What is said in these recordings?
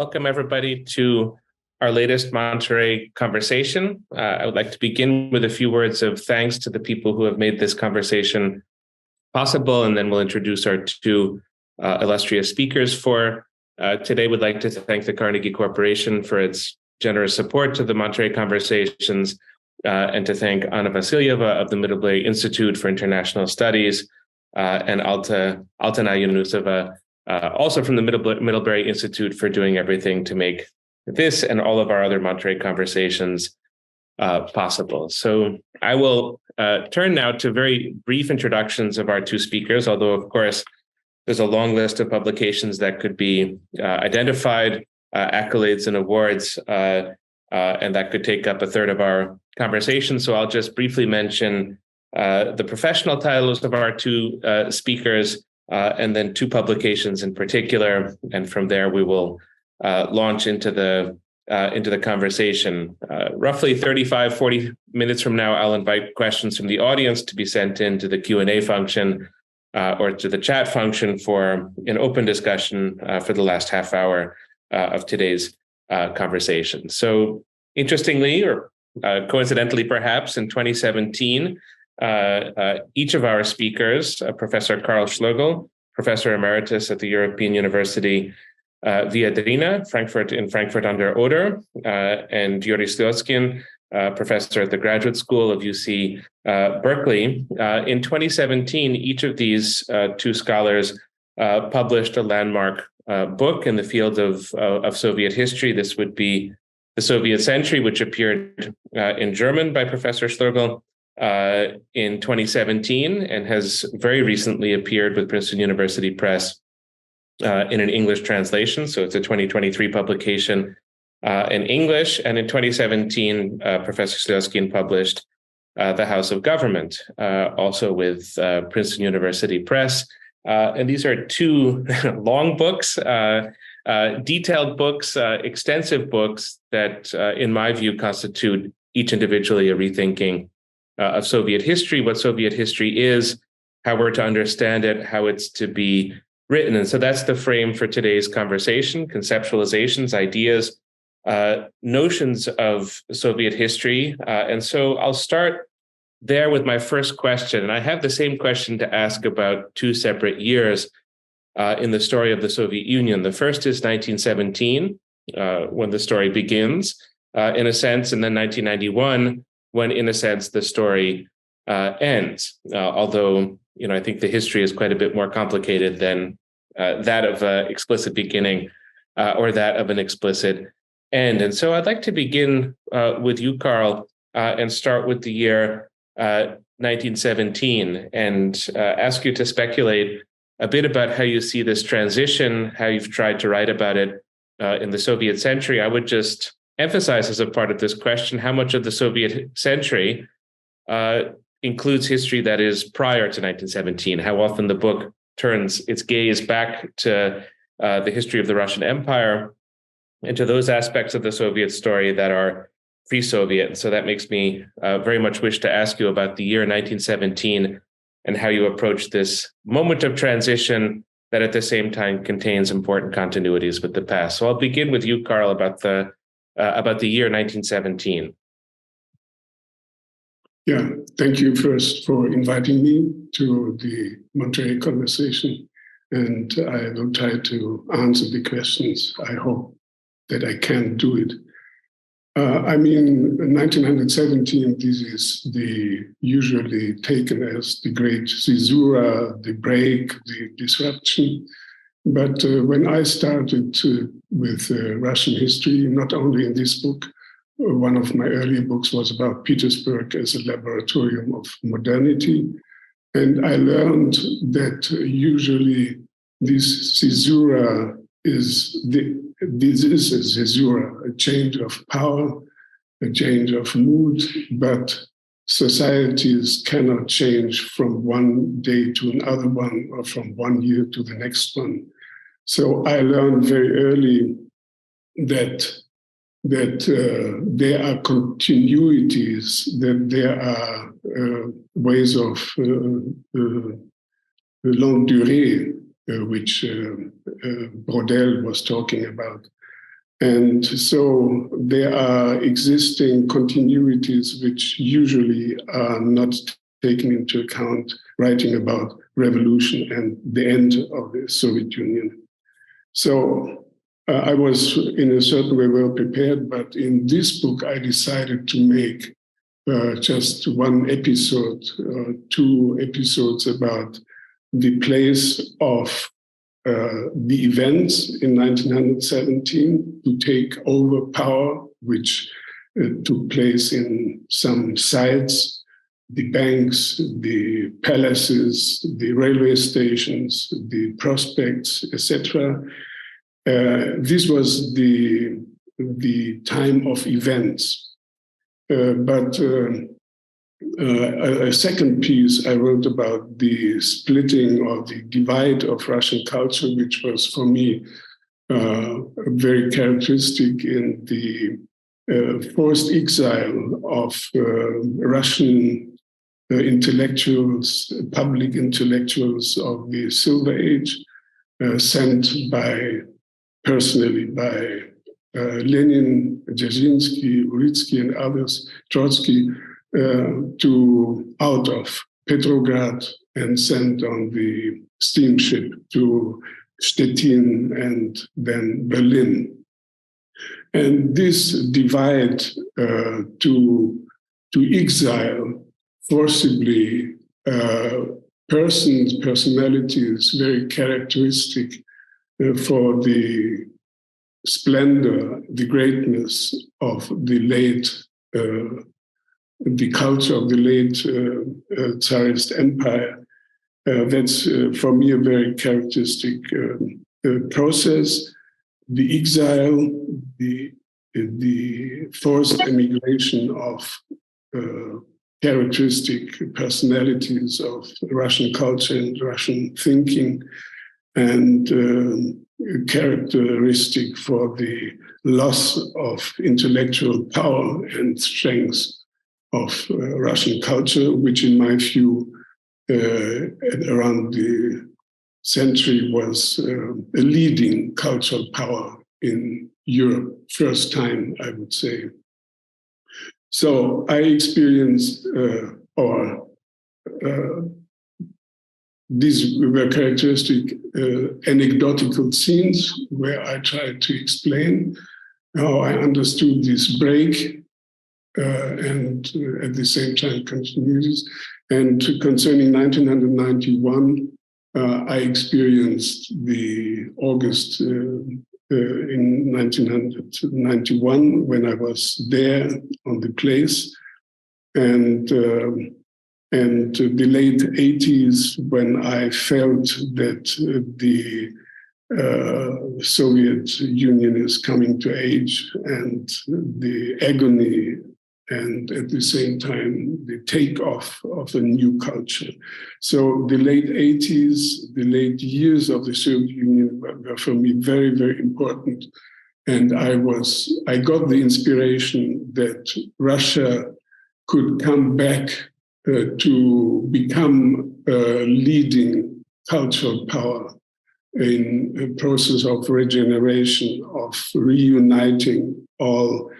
Welcome everybody to our latest Monterey Conversation. I would like to begin with a few words of thanks to the people who have made this conversation possible, and then we'll introduce our two illustrious speakers for today. We'd like to thank the Carnegie Corporation for its generous support to the Monterey Conversations, and to thank Anna Vasilyeva of the Middlebury Institute for International Studies, and Altena Yunusova, also from the Middlebury Institute, for doing everything to make this and all of our other Monterey Conversations possible. So I will turn now to very brief introductions of our two speakers, although of course there's a long list of publications that could be identified, accolades and awards, and that could take up a third of our conversation. So I'll just briefly mention the professional titles of our two speakers, and then two publications in particular, and from there we will launch into the conversation. Roughly 40 minutes from now, I'll invite questions from the audience to be sent into the Q&A function or to the chat function for an open discussion for the last half hour of today's conversation. So interestingly, or coincidentally perhaps, in 2017, each of our speakers, Professor Karl Schlögel, Professor Emeritus at the European University Viadrina, Frankfurt under Oder, and Yuri Slezkine, Professor at the Graduate School of UC Berkeley. In 2017, each of these two scholars published a landmark book in the field of Soviet history. This would be The Soviet Century, which appeared in German by Professor Schlögel in 2017, and has very recently appeared with Princeton University Press in an English translation. So it's a 2023 publication in English. And in 2017, Professor Slezkine published The House of Government, also with Princeton University Press. And these are two long books, detailed books, extensive books that, in my view, constitute each individually a rethinking of Soviet history, what Soviet history is, how we're to understand it, how it's to be written. And so that's the frame for today's conversation: conceptualizations, ideas, notions of Soviet history. And so I'll start there with my first question. And I have the same question to ask about two separate years in the story of the Soviet Union. The first is 1917, when the story begins, in a sense, and then 1991, when, in a sense, the story ends. Although, I think the history is quite a bit more complicated than that of an explicit beginning or that of an explicit end. And so I'd like to begin with you, Karl, and start with the year 1917, and ask you to speculate a bit about how you see this transition, how you've tried to write about it in the Soviet century. I would just emphasize, as a part of this question, how much of the Soviet century includes history that is prior to 1917, how often the book turns its gaze back to the history of the Russian Empire and to those aspects of the Soviet story that are pre-Soviet. So that makes me very much wish to ask you about the year 1917 and how you approach this moment of transition that at the same time contains important continuities with the past. So I'll begin with you, Karl, about the year 1917. Yeah, thank you first for inviting me to the Monterey Conversation, and I will try to answer the questions. I hope that I can do it. 1917, this is usually taken as the great caesura, the break, the disruption. But when I started with Russian history, not only in this book, one of my earlier books was about Petersburg as a laboratorium of modernity. And I learned that usually this caesura is a caesura, a change of power, a change of mood, but societies cannot change from one day to another one or from one year to the next one. So I learned very early that there are continuities, that there are ways of longue durée, which Brodel was talking about. And so there are existing continuities which usually are not taken into account, writing about revolution and the end of the Soviet Union. So I was in a certain way well prepared, but in this book I decided to make just one episode, 2 episodes about the place of the events in 1917 to take over power, which took place in some sites, the banks, the palaces, the railway stations, the prospects, etc. This was the time of events. But a second piece I wrote about the splitting or the divide of Russian culture, which was for me very characteristic in the forced exile of Russian intellectuals, public intellectuals of the Silver Age, sent personally by Lenin, Dzerzhinsky, Uritsky, and others, Trotsky, out of Petrograd and sent on the steamship to Stettin and then Berlin. And this divide to exile forcibly personalities very characteristic for the splendor, the greatness of the late, the culture of the late Tsarist Empire. That's for me a very characteristic process. The exile, the forced emigration of characteristic personalities of Russian culture and Russian thinking, and characteristic for the loss of intellectual power and strength of Russian culture, which in my view around the century was a leading cultural power in Europe, first time, I would say. So I experienced, these were characteristic anecdotal scenes where I tried to explain how I understood this break and at the same time continues. And concerning 1991, I experienced the August in 1991 when I was there on the place, and the late 80s when I felt that the Soviet Union is coming to age, and the agony and at the same time the takeoff of a new culture. So the late 80s, the late years of the Soviet Union were for me very, very important. And I got the inspiration that Russia could come back to become a leading cultural power in a process of regeneration, of reuniting all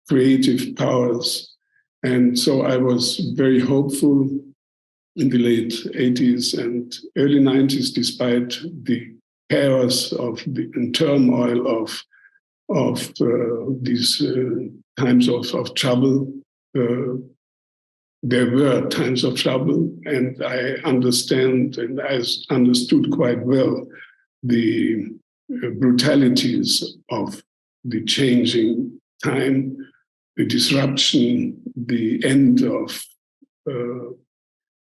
creative powers. And so I was very hopeful in the late 80s and early 90s, despite the chaos and turmoil of these times of trouble. There were times of trouble, and I understand and I understood quite well the brutalities of the changing time, the disruption, the end of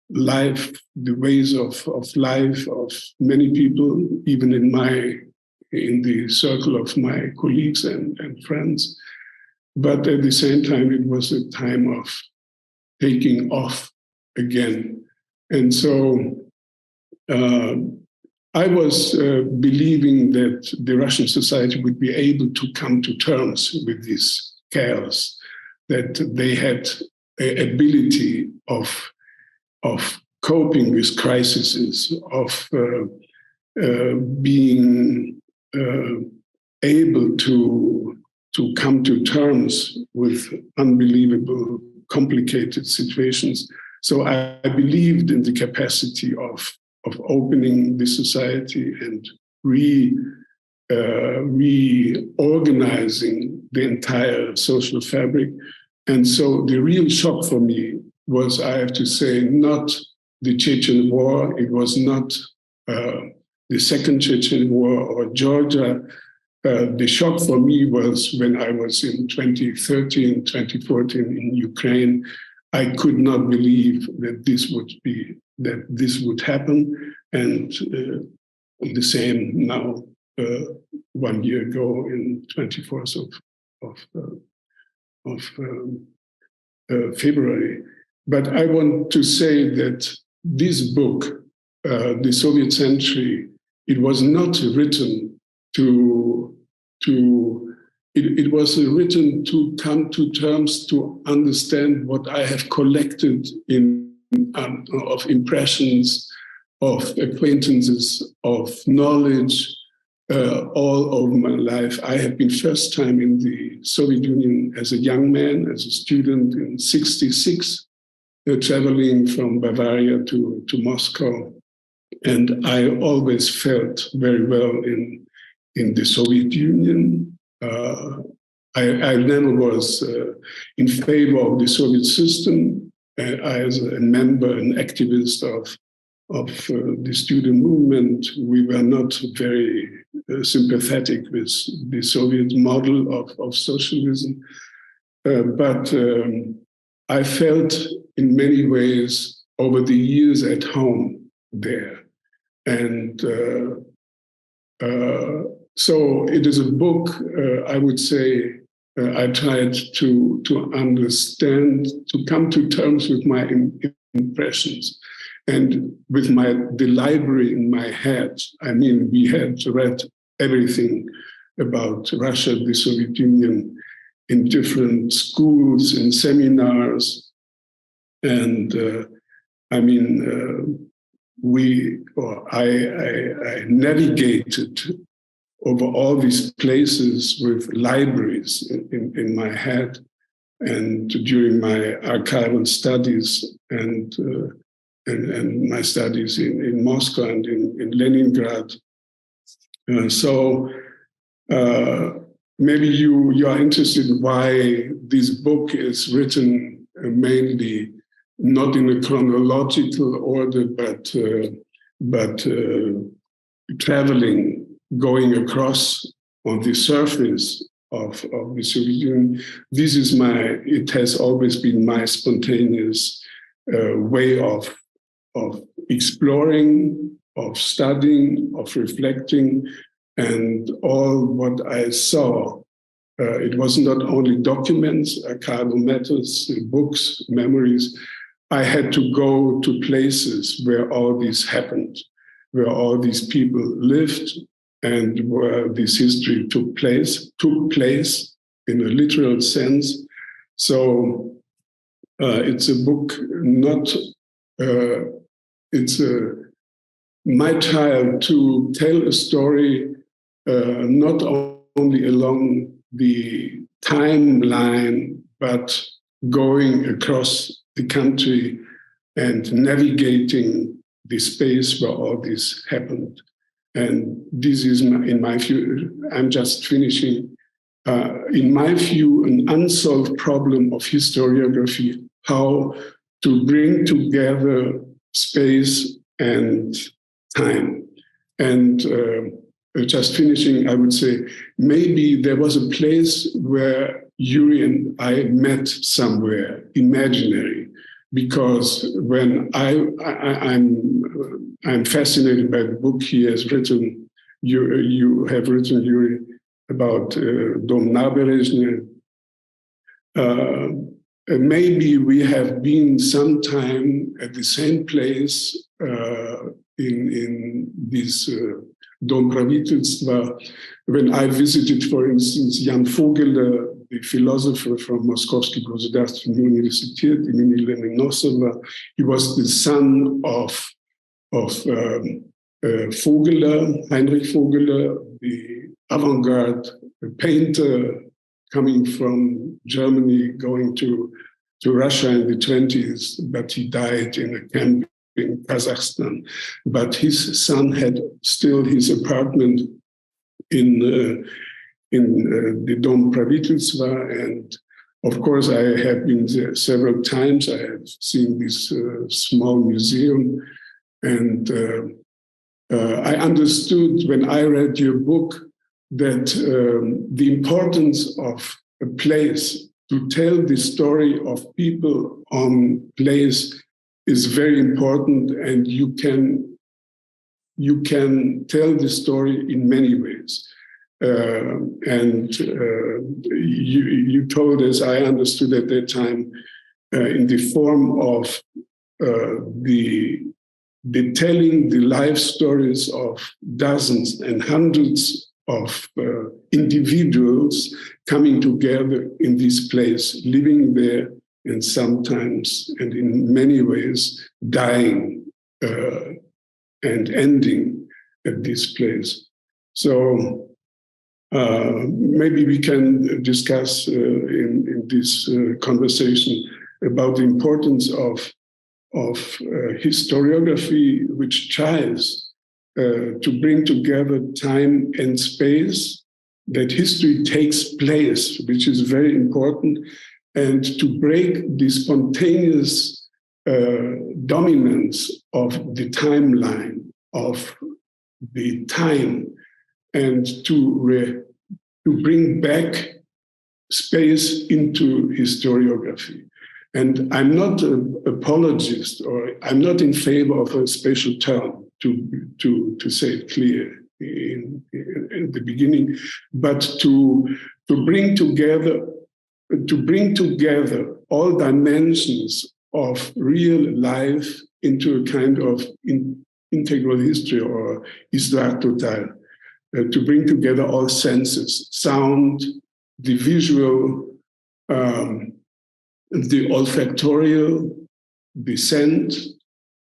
life, the ways of life of many people, even in the circle of my colleagues and friends. But at the same time, it was a time of taking off again. And so I was believing that the Russian society would be able to come to terms with this chaos, that they had an ability of coping with crises, of being able to to come to terms with unbelievable, complicated situations. So I believed in the capacity of opening the society and reorganizing the entire social fabric. And so the real shock for me was, I have to say, not the Chechen War. It was not the Second Chechen War or Georgia. The shock for me was when I was in 2013, 2014 in Ukraine. I could not believe that this would happen. And the same now, 1 year ago, in 24th of February. But I want to say that this book, The Soviet Century, it was not written it was written to come to terms, to understand what I have collected of impressions, of acquaintances, of knowledge, all over my life. I have been first time in the Soviet Union as a young man, as a student in '66, traveling from Bavaria to Moscow. And I always felt very well in the Soviet Union. I never was in favor of the Soviet system. As a member and activist of the student movement, we were not very sympathetic with the Soviet model of socialism. But I felt in many ways over the years at home there. And so it is a book, I would say, I tried to understand, to come to terms with my impressions and with the library in my head. I mean, we had read everything about Russia, the Soviet Union, in different schools, in seminars. And I navigated over all these places with libraries in my head, and during my archival studies and my studies in Moscow and in Leningrad. So maybe you are interested in why this book is written mainly not in a chronological order, but traveling, going across on the surface of the Soviet Union. It has always been my spontaneous way of exploring, of studying, of reflecting, and all what I saw. It was not only documents, archival matters, books, memories. I had to go to places where all this happened, where all these people lived, and where this history took place in a literal sense. So it's a book, it's my trial to tell a story not only along the timeline, but going across the country and navigating the space where all this happened. And this is, in my view, I'm just finishing, in my view, an unsolved problem of historiography, how to bring together space and time. And just finishing, I would say, maybe there was a place where Yuri and I met somewhere, imaginary, because when I'm fascinated by the book he has written, you have written, Yuri, about Dom Naberezhny. Maybe we have been sometime at the same place in this Dom Pravitelstva. When I visited, for instance, Jan Vogele, the philosopher from Moskovsky Государственный университет имени Lomonosova, he was the son of Vogele, Heinrich Vogele, the avant-garde painter, coming from Germany, going to Russia in the 20s, but he died in a camp in Kazakhstan. But his son had still his apartment in the Dom Pravitelstva, and of course I have been there several times. I have seen this small museum, and I understood when I read your book that the importance of a place to tell the story of people on place is very important, and you can tell the story in many ways. You told us, I understood at that time, in the form of the telling the life stories of dozens and hundreds of individuals coming together in this place, living there, and sometimes, and in many ways, dying and ending at this place. So maybe we can discuss in this conversation about the importance of historiography, which tries to bring together time and space, that history takes place, which is very important, and to break the spontaneous dominance of the timeline, of the time, and to bring back space into historiography. And I'm not an apologist, or I'm not in favor of a special term, to say it clear in the beginning, but to bring together all dimensions of real life into a kind of integral history, or histoire totale, to bring together all senses: sound, the visual, the olfactorial, the scent,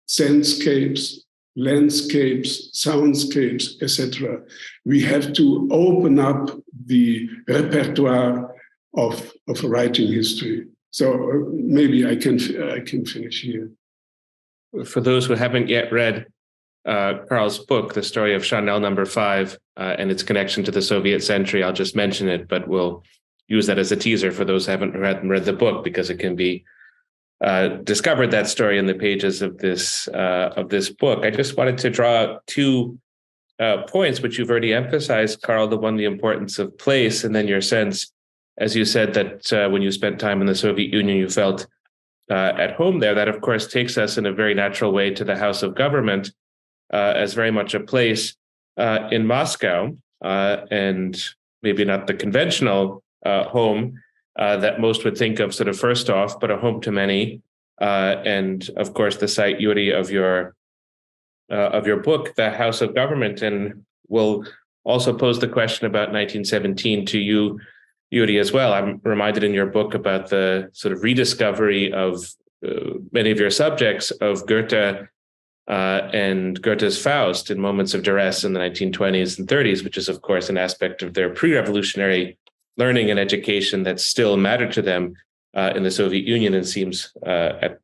scentscapes, landscapes, soundscapes, etc. We have to open up the repertoire of writing history. So maybe I can finish here. For those who haven't yet read Karl's book, The Story of Chanel No. 5, and its connection to the Soviet century, I'll just mention it, but we'll use that as a teaser for those who haven't read the book, because it can be discovered, that story, in the pages of this book. I just wanted to draw two points which you've already emphasized, Karl. The one, the importance of place, and then your sense, as you said, that when you spent time in the Soviet Union, you felt at home there. That, of course, takes us in a very natural way to the House of Government as very much a place in Moscow, and maybe not the conventional home that most would think of sort of first off, but a home to many. And of course, the site, Yuri, of your book, The House of Government. And we'll also pose the question about 1917 to you, Yuri, as well. I'm reminded in your book about the sort of rediscovery of many of your subjects of Goethe and Goethe's Faust in moments of duress in the 1920s and 30s, which is, of course, an aspect of their pre-revolutionary learning and education that still mattered to them in the Soviet Union, and seems at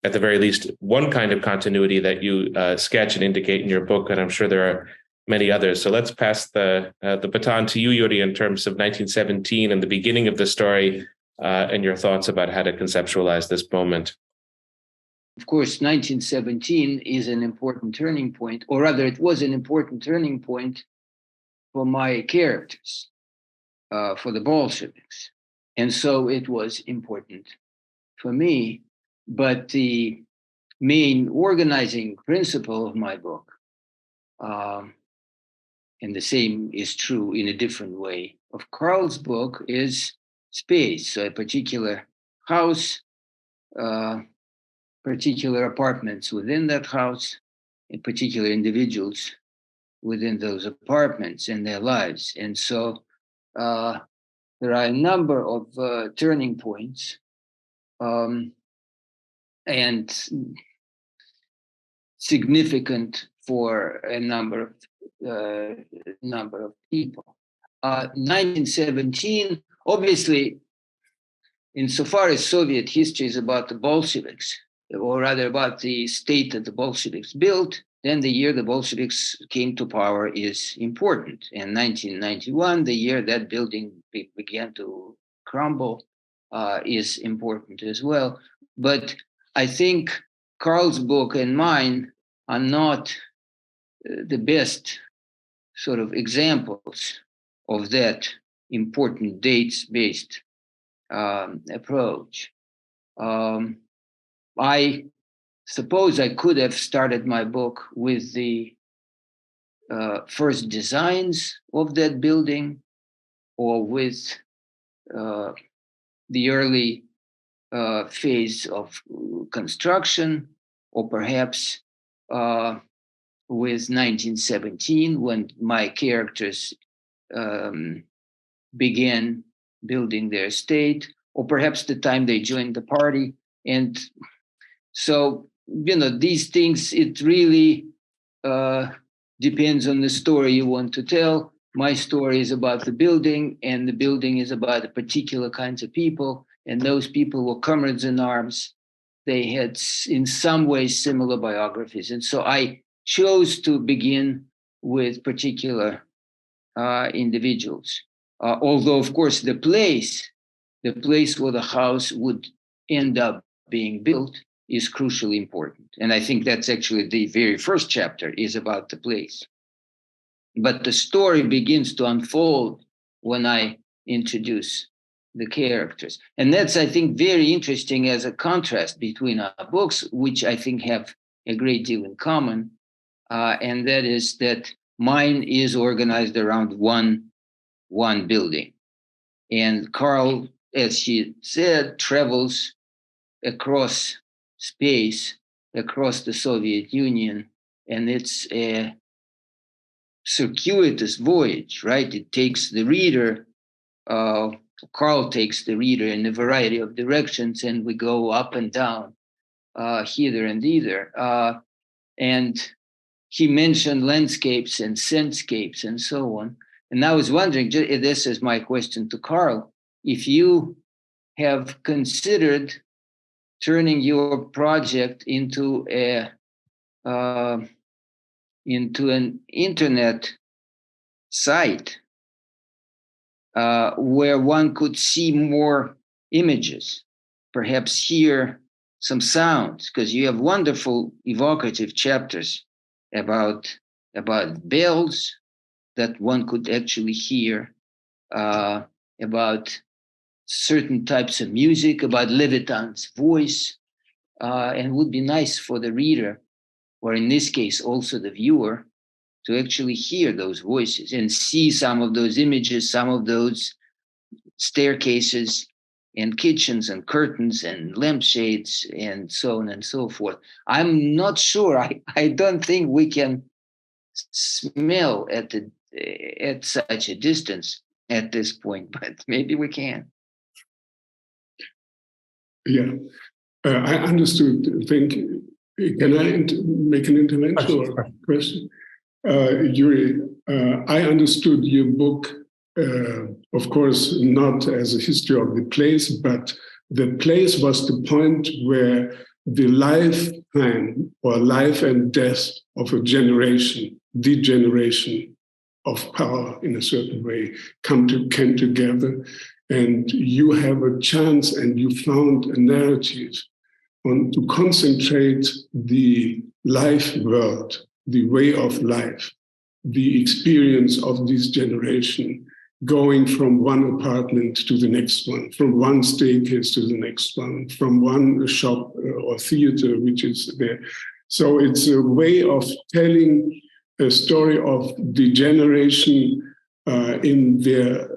the very least one kind of continuity that you sketch and indicate in your book, and I'm sure there are many others. So let's pass the baton to you, Yuri, in terms of 1917 and the beginning of the story, and your thoughts about how to conceptualize this moment. Of course, 1917 is an important turning point, or rather it was an important turning point for my characters, for the Bolsheviks. And so it was important for me. But the main organizing principle of my book, and the same is true in a different way of Karl's book, is space. So a particular house, particular apartments within that house, and particular individuals within those apartments and their lives. And so there are a number of turning points, and significant for a number of people. 1917, obviously, insofar as Soviet history is about the Bolsheviks, or rather about the state that the Bolsheviks built, then the year the Bolsheviks came to power is important. And 1991, the year that building began to crumble, is important as well. But I think Karl's book and mine are not the best sort of examples of that important dates-based approach. I suppose I could have started my book with the first designs of that building, or with the early phase of construction, or perhaps with 1917, when my characters began building their estate, or perhaps the time they joined the party. And so, these things, it really depends on the story you want to tell. My story is about the building, and the building is about the particular kinds of people, and those people were comrades in arms. They had, in some ways, similar biographies. And so I chose to begin with particular individuals. Although, of course, the place where the house would end up being built is crucially important. And I think that's actually the very first chapter is about the place. But the story begins to unfold when I introduce the characters. And that's, I think, very interesting as a contrast between our books, which I think have a great deal in common. And that is that mine is organized around one building. And Karl, as she said, travels across space, across the Soviet Union, and it's a circuitous voyage, right? It takes the reader, Karl takes the reader in a variety of directions, and we go up and down, hither and thither. And he mentioned landscapes and scentscapes and so on. And I was wondering, this is my question to Karl, if you have considered turning your project into an internet site where one could see more images, perhaps hear some sounds, because you have wonderful evocative chapters about bells that one could actually hear, about certain types of music, about Levitan's voice, and would be nice for the reader, or in this case also the viewer, to actually hear those voices and see some of those images, some of those staircases and kitchens and curtains and lampshades and so on and so forth. I'm not sure. I don't think we can smell at such a distance at this point, but maybe we can. Yeah, I understood. Can I make an intervention or question? Yuri, I understood your book, of course, not as a history of the place, but the place was the point where the lifetime or life and death of a generation, the generation of power in a certain way, came together. And you have a chance, and you found a narrative to concentrate the life world, the way of life, the experience of this generation, going from one apartment to the next one, from one staircase to the next one, from one shop or theater which is there. So it's a way of telling a story of the generation in their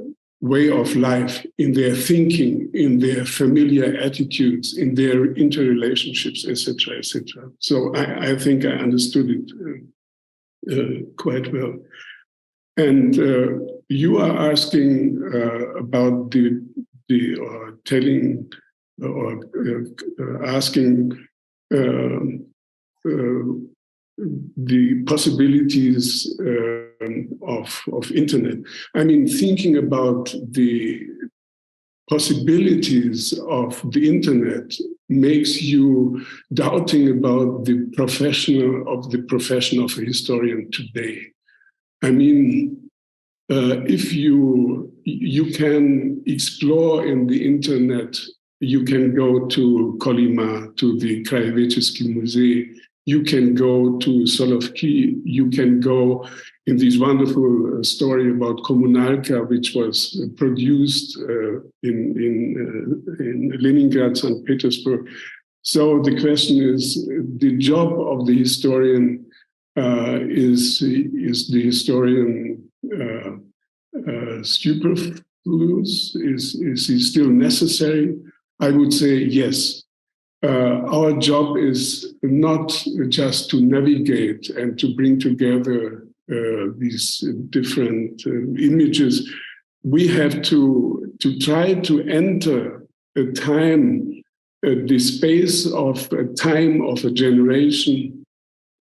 way of life, in their thinking, in their familiar attitudes, in their interrelationships, etc., etc. So I think I understood it quite well. And you are asking about telling or asking the possibilities of internet. I mean, thinking about the possibilities of the internet makes you doubting about the profession of a historian today. I mean, if you can explore in the internet, you can go to Kolyma, to the Krajewiecki Museum, you can go to Solovki, you can go in this wonderful story about Komunalka, which was produced in Leningrad, St. Petersburg. So the question is, the job of the historian, is the historian superfluous? Is he still necessary? I would say yes. Our job is not just to navigate and to bring together these different images. We have to try to enter a time, the space of a time of a generation,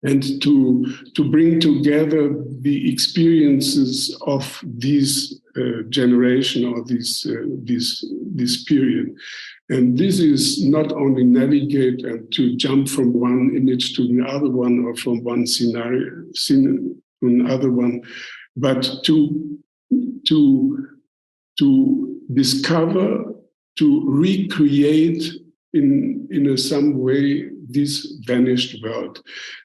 and to bring together the experiences of this generation or this period. And this is not only navigate and to jump from one image to the other one or from one scenario to another one, but to discover, to recreate in some way this vanished world.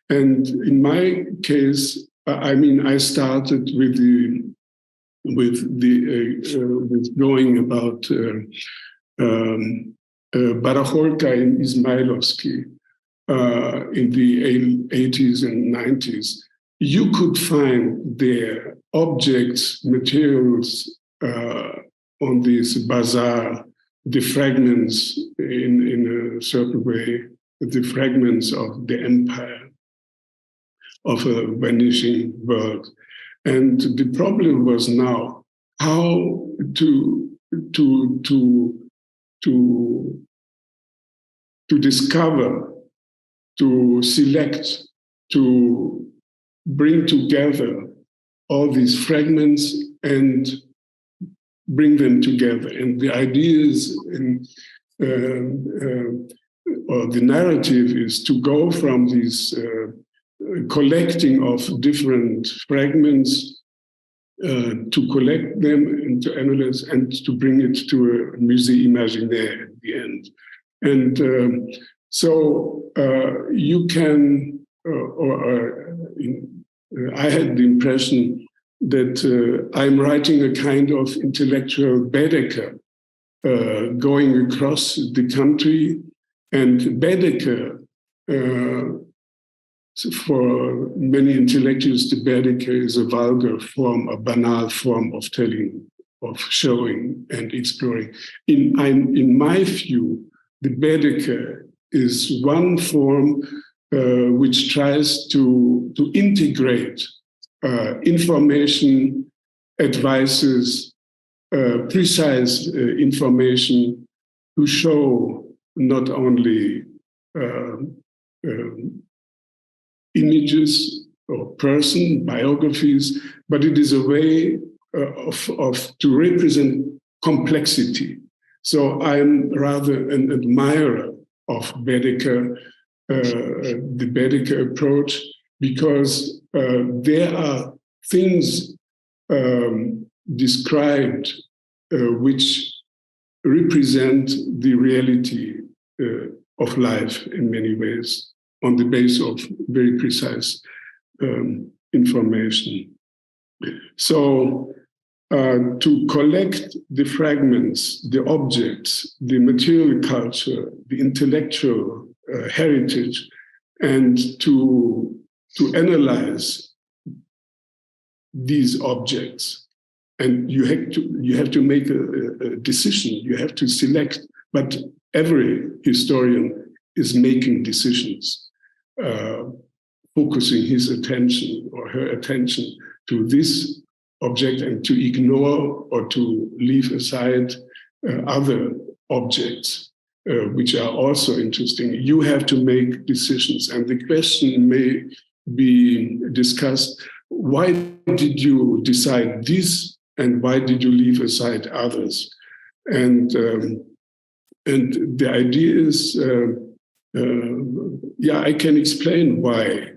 And in my case, I mean, I started with going about Baracholka in Izmailovsky in the 80s and 90s. You could find there objects, materials on this bazaar, the fragments in a certain way, the fragments of the empire, of a vanishing world. And the problem was now how to discover, to select, to bring together all these fragments and bring them together. And the ideas or the narrative is to go from this collecting of different fragments, to collect them and to analyze and to bring it to a museum imaginaire at the end. And so you can, I had the impression that I'm writing a kind of intellectual Baedeker, going across the country. And Baedeker, for many intellectuals, the Baedeker is a vulgar form, a banal form of telling, of showing and exploring. In my view, the Baedeker is one form which tries to integrate information, advices, precise information to show not only images or person, biographies, but it is a way to represent complexity. So I'm rather an admirer of Baedeker, the Baedeker approach, because there are things described which represent the reality of life in many ways on the basis of very precise information. So to collect the fragments, the objects, the material culture, the intellectual heritage, and to analyze these objects. And you have to make a decision, you have to select, but every historian is making decisions, focusing his attention or her attention to this object and to ignore or to leave aside other objects, which are also interesting. You have to make decisions. And the question may be discussed. Why did you decide this, and why did you leave aside others? And the idea is, I can explain why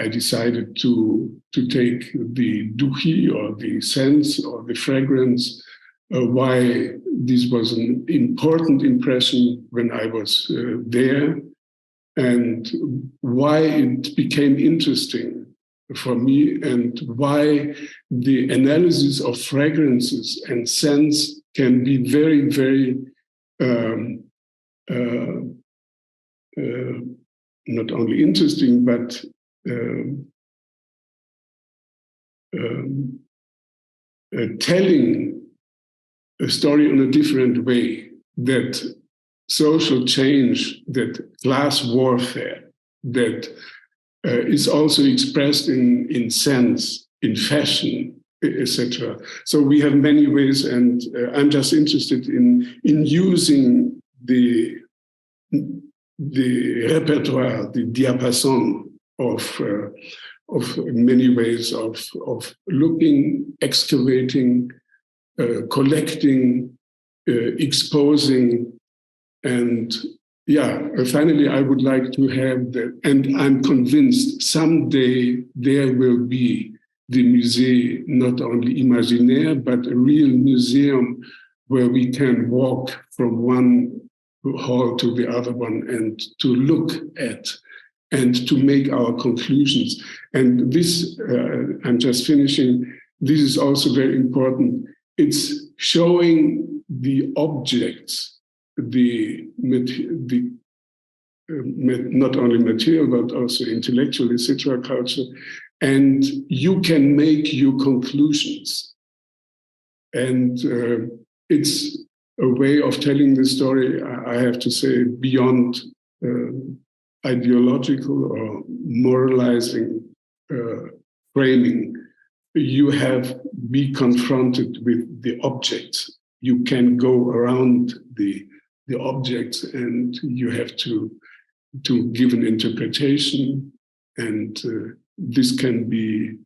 I decided to take the duhi, or the sense, or the fragrance, why this was an important impression when I was there, and why it became interesting for me, and why the analysis of fragrances and scents can be very, very not only interesting, but telling a story in a different way, that social change, that class warfare, that is also expressed in sense, in fashion, etc. So we have many ways, and I'm just interested in using the repertoire, the diapason of many ways of looking, excavating, collecting, exposing, and finally, I would like to have that, and I'm convinced someday there will be the musée, not only imaginaire, but a real museum where we can walk from one hall to the other one and to look at and to make our conclusions. And this, I'm just finishing, this is also very important. It's showing the objects, not only material, but also intellectual, etc., culture, and you can make your conclusions. And it's a way of telling the story, I have to say, beyond ideological or moralizing framing. You have be confronted with the objects. You can go around the objects, and you have to give an interpretation. And this can be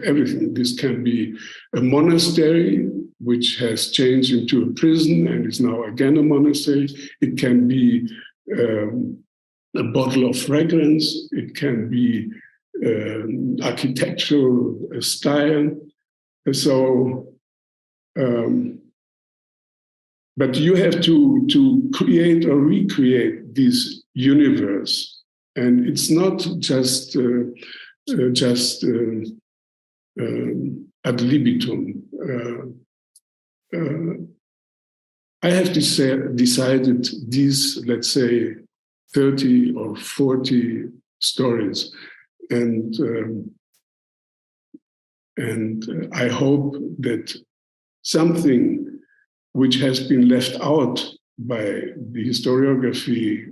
everything. This can be a monastery which has changed into a prison and is now again a monastery. It can be a bottle of fragrance. It can be architectural style. So, but you have to create or recreate this universe, and it's not just ad libitum. I have decided these, let's say, 30 or 40 stories, and I hope that something which has been left out by the historiography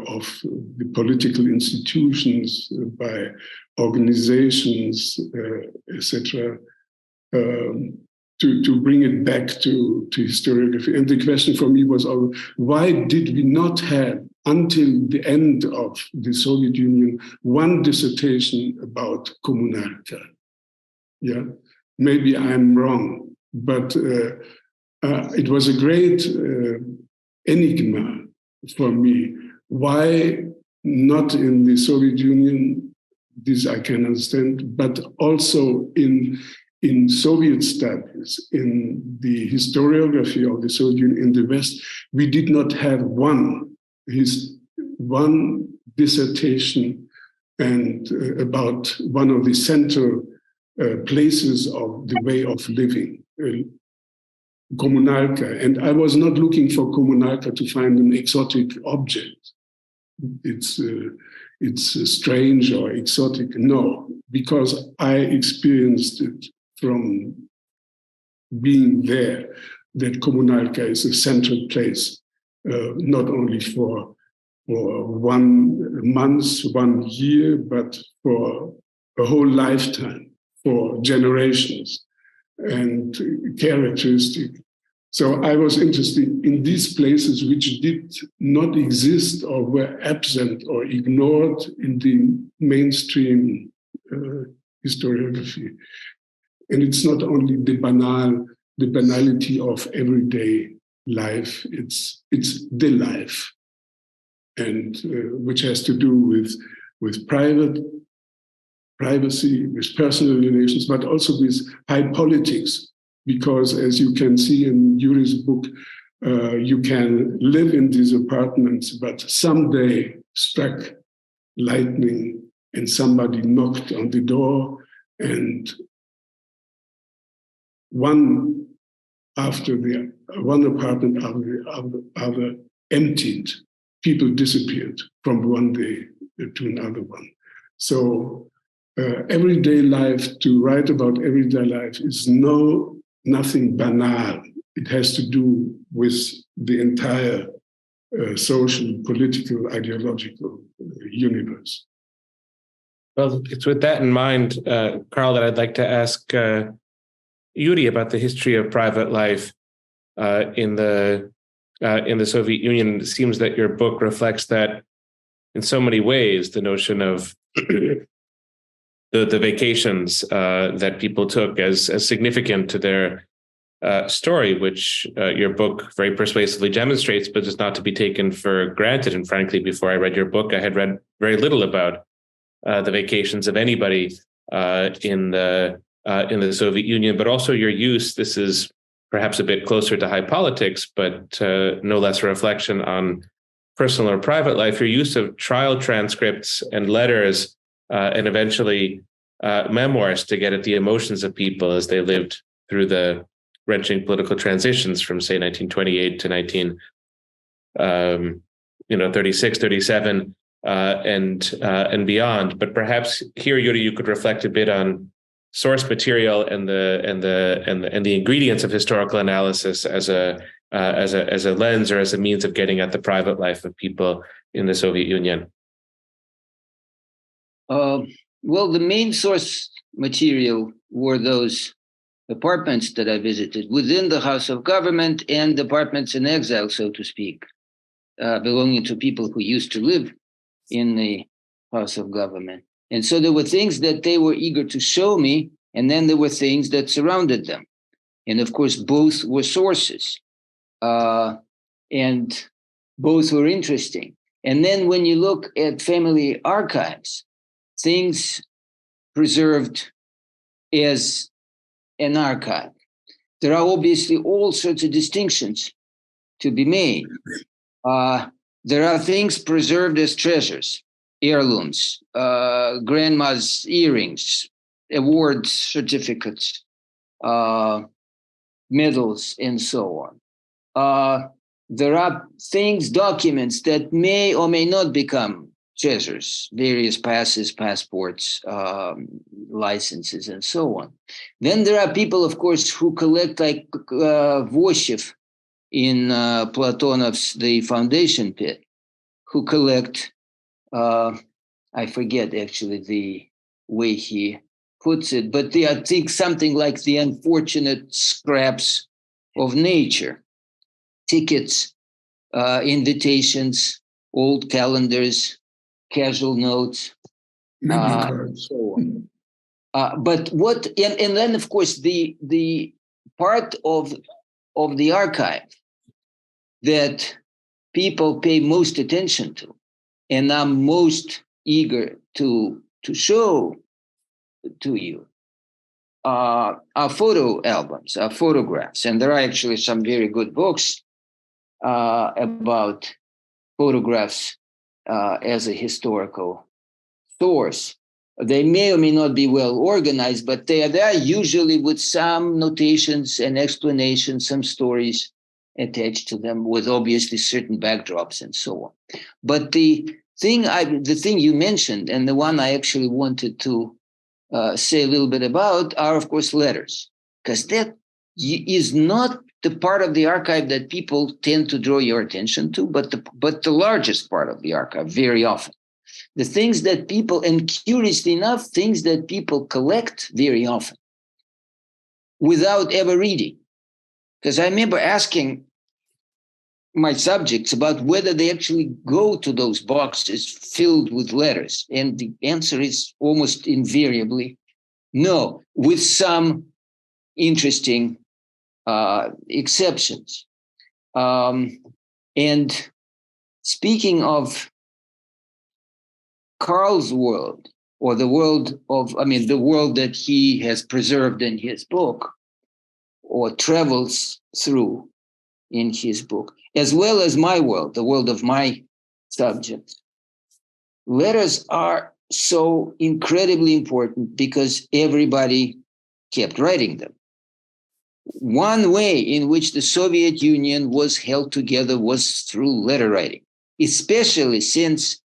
of the political institutions, by organizations, etc., to bring it back to historiography. And the question for me was, why did we not have, until the end of the Soviet Union, one dissertation about Kommunalka? Yeah, maybe I'm wrong, but it was a great enigma for me. Why not in the Soviet Union? This I can understand, but also in Soviet studies, in the historiography of the Soviet Union in the West, we did not have one dissertation and about one of the central places of the way of living, Kommunalka. And I was not looking for Kommunalka to find an exotic object. It's strange or exotic. No, because I experienced it from being there, that Kommunalka is a central place, not only for 1 month, 1 year, but for a whole lifetime, for generations. And characteristic So I was interested in these places which did not exist or were absent or ignored in the mainstream historiography. And it's not only the banality of everyday life, it's the life, and which has to do with privacy, with personal relations, but also with high politics. Because as you can see in Yuri's book, you can live in these apartments, but someday struck lightning and somebody knocked on the door, and one apartment after the other emptied. People disappeared from one day to another one. So everyday life, to write about everyday life is nothing banal. It has to do with the entire social, political, ideological universe. Well, it's with that in mind, Karl, that I'd like to ask Yuri about the history of private life in the Soviet Union. It seems that your book reflects that in so many ways, the notion of the vacations that people took as significant to their story, which your book very persuasively demonstrates, but is not to be taken for granted. And frankly, before I read your book, I had read very little about the vacations of anybody in the Soviet Union, but also your use. This is perhaps a bit closer to high politics, but no less a reflection on personal or private life. Your use of trial transcripts and letters and eventually memoirs to get at the emotions of people as they lived through the wrenching political transitions from, say, 1928 to 1936, 37, and beyond. But perhaps here, Yuri, you could reflect a bit on source material and the ingredients of historical analysis as a lens or as a means of getting at the private life of people in the Soviet Union. Well, the main source material were those apartments that I visited within the House of Government and apartments in exile, so to speak, belonging to people who used to live in the House of Government. And so there were things that they were eager to show me, and then there were things that surrounded them. And of course, both were sources, and both were interesting. And then when you look at family archives, things preserved as an archive, there are obviously all sorts of distinctions to be made. There are things preserved as treasures, heirlooms, grandma's earrings, awards, certificates, medals, and so on. There are things, documents that may or may not become treasures, various passes, passports, licenses, and so on. Then there are people, of course, who collect, like Voshev in Platonov's The Foundation Pit, who collect, I forget actually the way he puts it, but they are, I think, something like the unfortunate scraps of nature, tickets, invitations, old calendars, casual notes, so on. But what, and then of course the part of the archive that people pay most attention to, and I'm most eager to show to you, are photo albums, are photographs, and there are actually some very good books about photographs as a historical source. They may or may not be well organized, but they are there usually with some notations and explanations, some stories attached to them, with obviously certain backdrops and so on. But the thing you mentioned, and the one I actually wanted to say a little bit about, are of course letters, because that is not the part of the archive that people tend to draw your attention to, but the largest part of the archive very often. The things that people, and curiously enough, things that people collect very often without ever reading. Because I remember asking my subjects about whether they actually go to those boxes filled with letters. And the answer is almost invariably no, with some interesting exceptions. And speaking of Karl's world, or the world the world that he has preserved in his book, or travels through in his book, as well as my world, the world of my subject. Letters are so incredibly important because everybody kept writing them. One way in which the Soviet Union was held together was through letter writing, especially since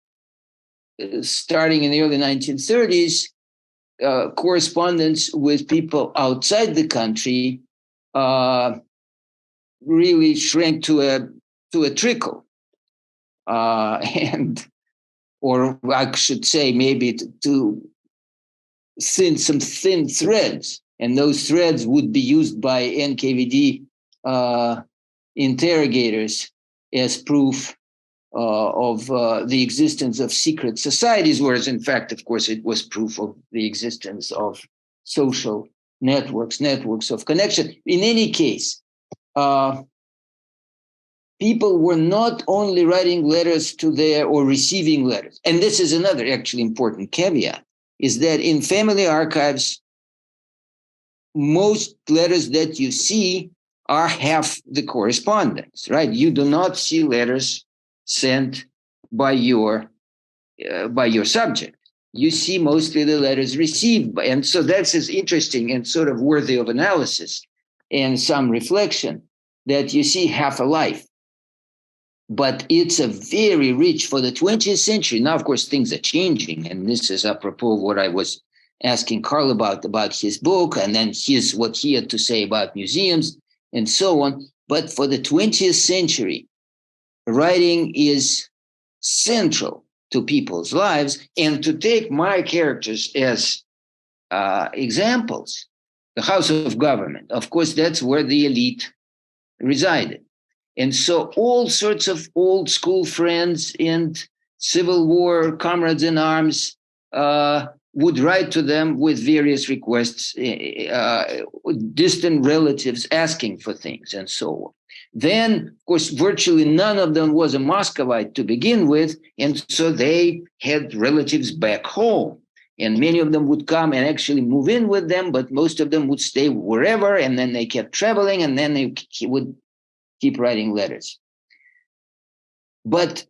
starting in the early 1930s, correspondence with people outside the country really shrank to a trickle, or I should say maybe to some thin threads, and those threads would be used by NKVD interrogators as proof of the existence of secret societies, whereas in fact, of course, it was proof of the existence of social networks of connection. In any case, people were not only writing letters to or receiving letters. And this is another actually important caveat, is that in family archives, most letters that you see are half the correspondence, right? You do not see letters sent by your subject. You see mostly the letters received. And so that's as interesting and sort of worthy of analysis and some reflection, that you see half a life. But it's a very rich for the 20th century. Now, of course, things are changing. And this is apropos of what I was asking Karl about his book, and then what he had to say about museums and so on. But for the 20th century, writing is central to people's lives. And to take my characters as examples, the House of Government, of course, that's where the elite resided. And so all sorts of old school friends and Civil War comrades in arms would write to them with various requests, distant relatives asking for things and so on. Then, of course, virtually none of them was a Muscovite to begin with, and so they had relatives back home. And many of them would come and actually move in with them, but most of them would stay wherever, and then they kept traveling, and then they would keep writing letters. But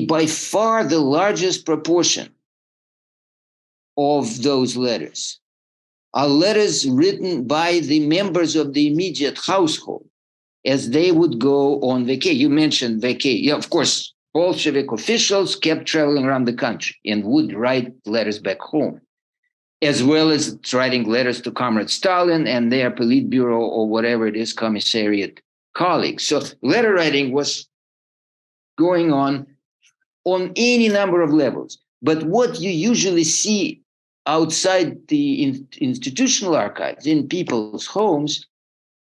by far the largest proportion of those letters are letters written by the members of the immediate household as they would go on vacation. You mentioned vacation. Yeah, of course, Bolshevik officials kept traveling around the country and would write letters back home, as well as writing letters to Comrade Stalin and their Politburo or whatever it is, commissariat colleagues. So letter writing was going on any number of levels. But what you usually see outside the institutional archives in people's homes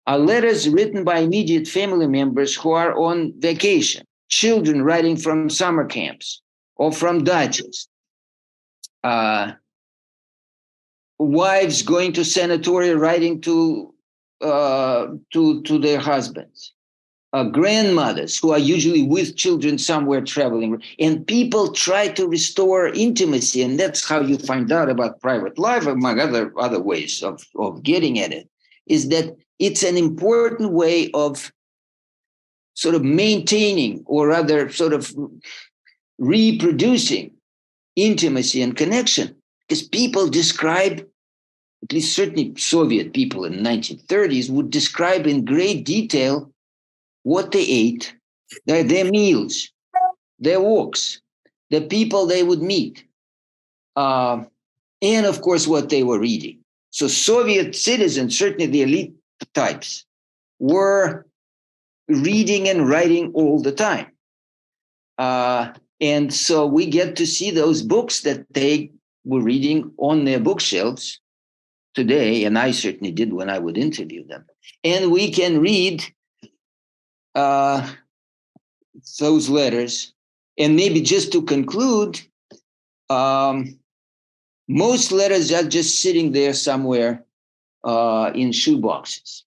are letters written by immediate family members who are on vacation, children writing from summer camps or from dachas, wives going to sanatoria writing to their husbands, grandmothers who are usually with children somewhere traveling. And people try to restore intimacy, and that's how you find out about private life, among other ways of getting at it, is that it's an important way of sort of maintaining, or rather sort of reproducing intimacy and connection. Because people describe, at least certainly Soviet people in the 1930s, would describe in great detail what they ate, their meals, their walks, the people they would meet, and of course what they were reading. So Soviet citizens, certainly the elite types, were reading and writing all the time. And so we get to see those books that they were reading on their bookshelves today, and I certainly did when I would interview them. And we can read those letters. And maybe just to conclude, most letters are just sitting there somewhere in shoeboxes.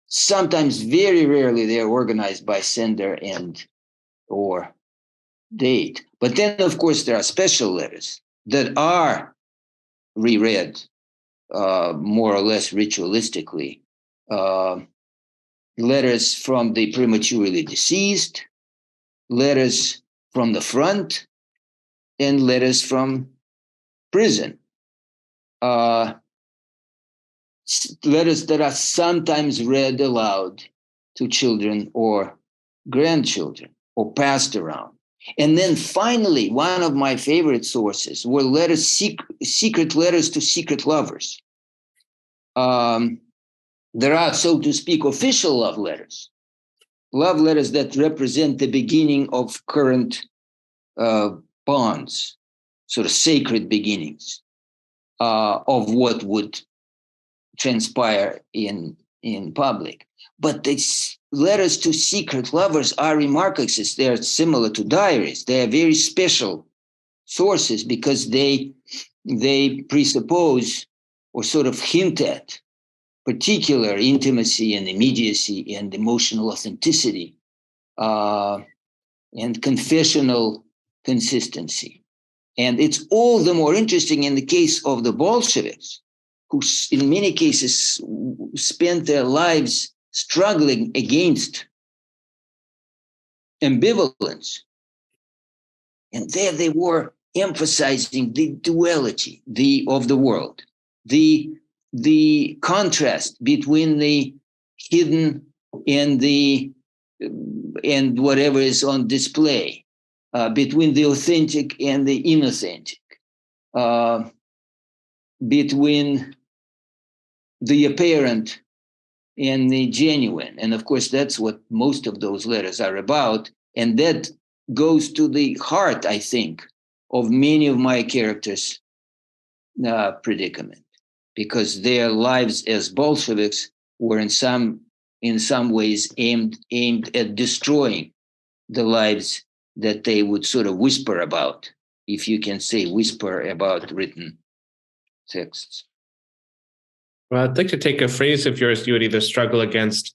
Sometimes, very rarely, they're organized by sender and or date. But then, of course, there are special letters that are reread more or less ritualistically. Letters from the prematurely deceased, letters from the front, and letters from prison. Letters that are sometimes read aloud to children or grandchildren or passed around. And then finally, one of my favorite sources were letters, secret letters to secret lovers. There are, so to speak, official love letters that represent the beginning of current bonds, sort of sacred beginnings of what would transpire in public. But these letters to secret lovers are remarkable. They are similar to diaries. They are very special sources because they presuppose or sort of hint at particular intimacy and immediacy and emotional authenticity and confessional consistency. And it's all the more interesting in the case of the Bolsheviks, who in many cases spent their lives struggling against ambivalence. And there they were emphasizing the duality of the world, the contrast between the hidden and whatever is on display, between the authentic and the inauthentic, between the apparent and the genuine. And of course, that's what most of those letters are about. And that goes to the heart, I think, of many of my characters' predicament, because their lives as Bolsheviks were in some ways aimed at destroying the lives that they would sort of whisper about, if you can say whisper about written texts. Well, I'd like to take a phrase of yours, Yuri, the struggle against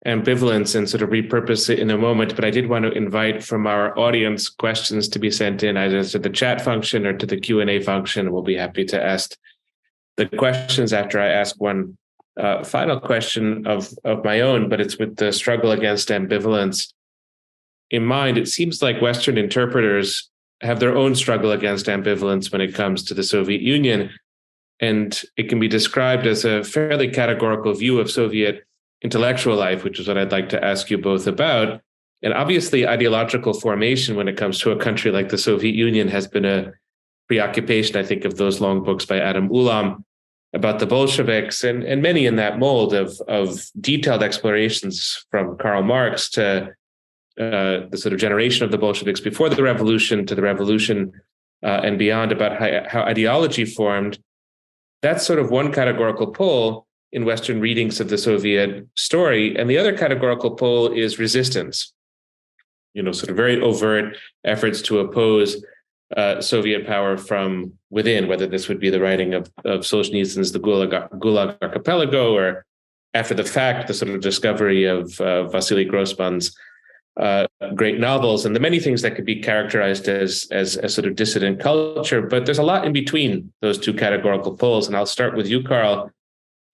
ambivalence, and sort of repurpose it in a moment. But I did want to invite from our audience questions to be sent in either to the chat function or to the Q&A function. We'll be happy to ask the questions after I ask one final question of my own, but it's with the struggle against ambivalence in mind. It seems like Western interpreters have their own struggle against ambivalence when it comes to the Soviet Union. And it can be described as a fairly categorical view of Soviet intellectual life, which is what I'd like to ask you both about. And obviously, ideological formation when it comes to a country like the Soviet Union has been a preoccupation, I think, of those long books by Adam Ulam about the Bolsheviks, and many in that mold of detailed explorations from Karl Marx to the sort of generation of the Bolsheviks before the revolution to the revolution and beyond, about how ideology formed. That's sort of one categorical pole in Western readings of the Soviet story. And the other categorical pole is resistance, sort of very overt efforts to oppose Soviet power from within, whether this would be the writing of Solzhenitsyn's The Gulag Archipelago, or after the fact, the sort of discovery of Vasily Grossman's great novels, and the many things that could be characterized as sort of dissident culture. But there's a lot in between those two categorical poles. And I'll start with you, Karl.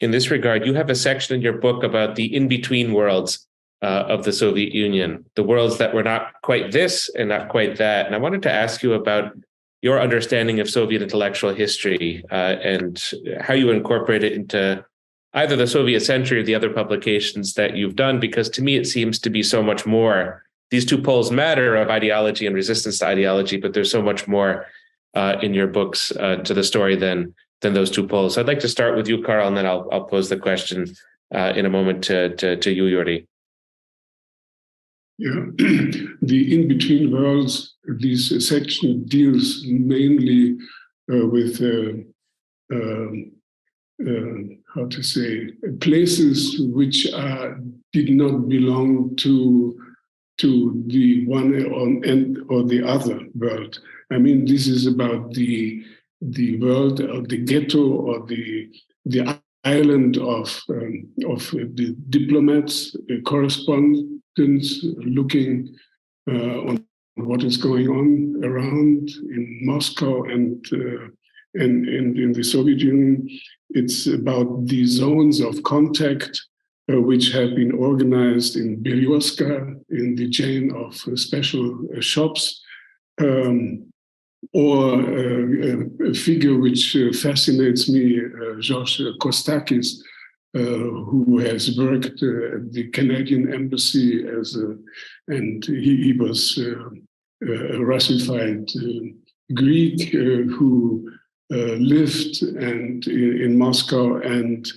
In this regard, you have a section in your book about the in-between worlds of the Soviet Union, the worlds that were not quite this and not quite that. And I wanted to ask you about your understanding of Soviet intellectual history and how you incorporate it into either the Soviet Century or the other publications that you've done, because to me, it seems to be so much more. These two poles matter of ideology and resistance to ideology, but there's so much more in your books to the story than those two poles. So I'd like to start with you, Karl, and then I'll pose the question in a moment to you, Yuri. Yeah, the in-between worlds, this section deals mainly with how to say, places which did not belong to the one end or the other world. I mean, this is about the world of the ghetto or the island of the diplomats, correspondents looking on what is going on around in Moscow and in the Soviet Union. It's about the zones of contact which have been organized in Berioska, in the chain of special shops, or a figure which fascinates me, Georges Kostakis, who has worked at the Canadian embassy and he was a Russified Greek who lived in Moscow and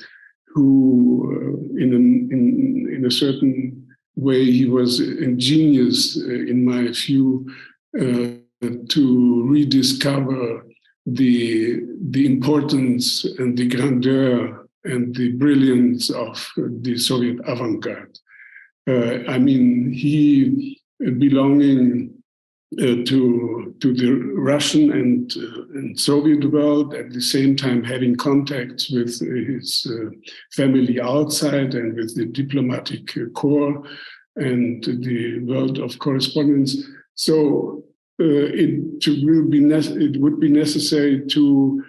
who, in a certain way, he was ingenious, in my view, to rediscover the importance and the grandeur and the brilliance of the Soviet avant-garde. I mean, he belonging to the Russian and Soviet world, at the same time having contacts with his family outside and with the diplomatic corps and the world of correspondence. So it would be necessary to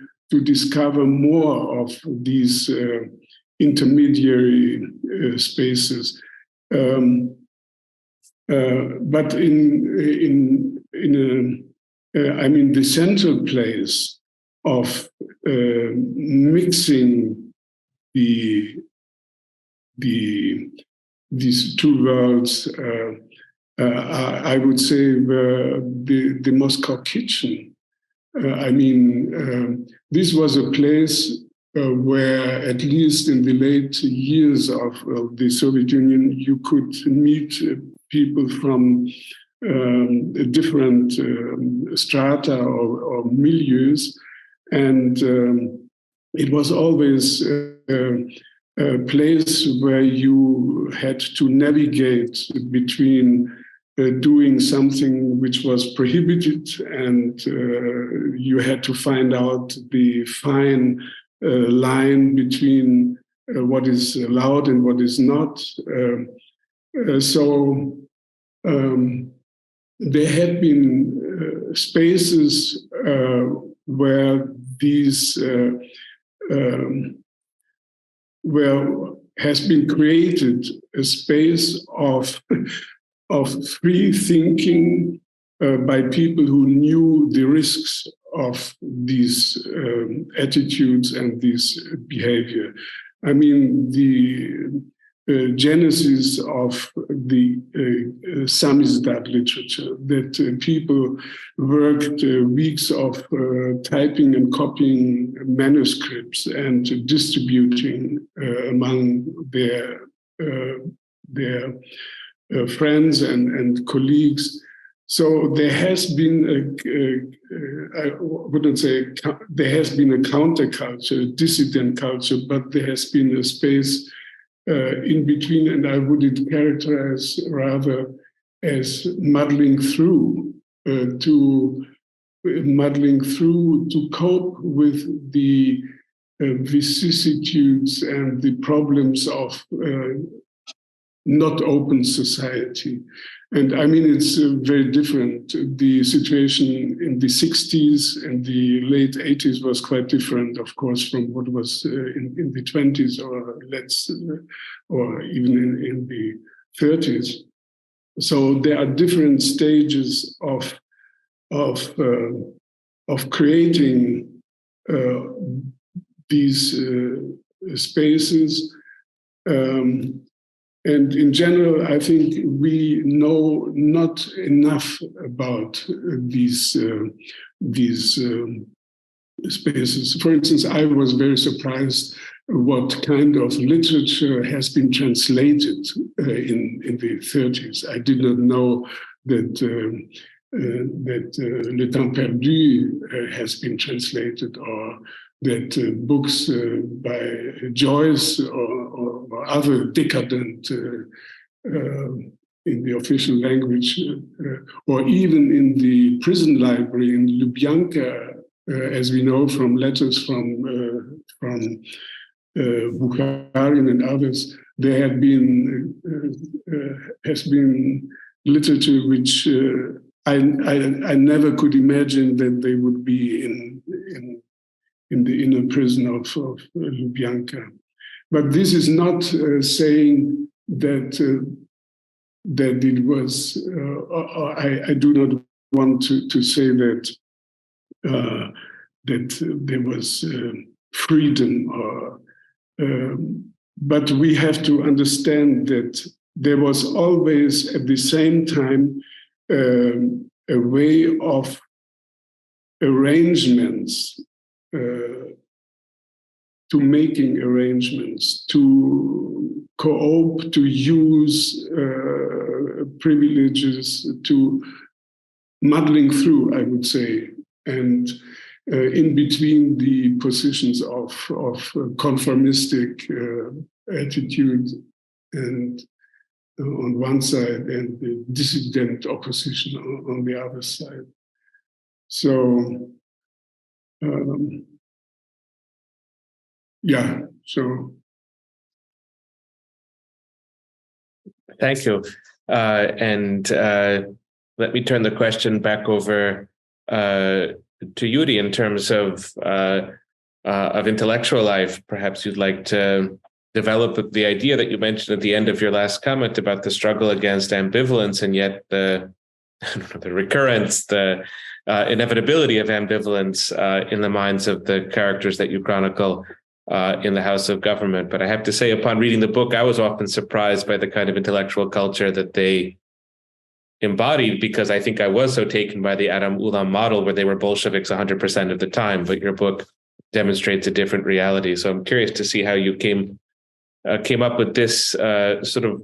discover more of these intermediary spaces. But I mean, the central place of mixing these two worlds, I would say, were the Moscow kitchen. I mean, this was a place where, at least in the late years of the Soviet Union, you could meet people from different strata or milieus, and it was always a place where you had to navigate between doing something which was prohibited, and you had to find out the fine line between what is allowed and what is not. So there had been spaces where these where has been created a space of free thinking by people who knew the risks of these attitudes and this behavior. I mean, the genesis of the samizdat literature, that people worked weeks of typing and copying manuscripts and distributing among their friends and colleagues. So there has been I wouldn't say there has been a counterculture, dissident culture, but there has been a space in between, and I would characterize rather as muddling through to cope with the vicissitudes and the problems of not open society. And I mean, it's very different. The situation in the 60s and the late 80s was quite different, of course, from what was in the 20s or even in the 30s. So there are different stages of creating these spaces. And in general, I think we know not enough about these spaces. For instance, I was very surprised what kind of literature has been translated in the 30s. I did not know that Le Temps Perdu has been translated, or that books by Joyce or other decadent in the official language, or even in the prison library in Lubyanka, as we know from letters from Bukharin and others, there have been has been literature which I never could imagine that they would be in the inner prison of Lubyanka. But this is not saying that that it was. I do not want to say that that there was freedom, but we have to understand that there was always, at the same time, a way of arrangements, to making arrangements, to co-opt, to use privileges, to muddling through, I would say, and in between the positions of conformistic attitude and on one side and the dissident opposition on the other side. So, yeah, so. Thank you. And let me turn the question back over to Yuri in terms of intellectual life. Perhaps you'd like to develop the idea that you mentioned at the end of your last comment about the struggle against ambivalence, and yet the recurrence, the inevitability of ambivalence in the minds of the characters that you chronicle in the House of Government. But I have to say, upon reading the book, I was often surprised by the kind of intellectual culture that they embodied, because I think I was so taken by the Adam Ulam model where they were Bolsheviks 100% of the time, but your book demonstrates a different reality. So I'm curious to see how you came up with this sort of,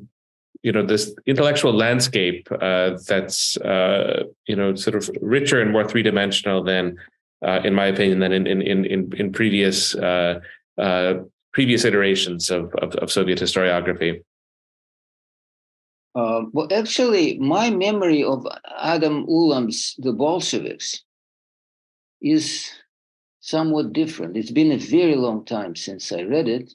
this intellectual landscape that's, sort of richer and more three-dimensional than, in my opinion, than in previous iterations of Soviet historiography. Well, actually, my memory of Adam Ulam's The Bolsheviks is somewhat different. It's been a very long time since I read it,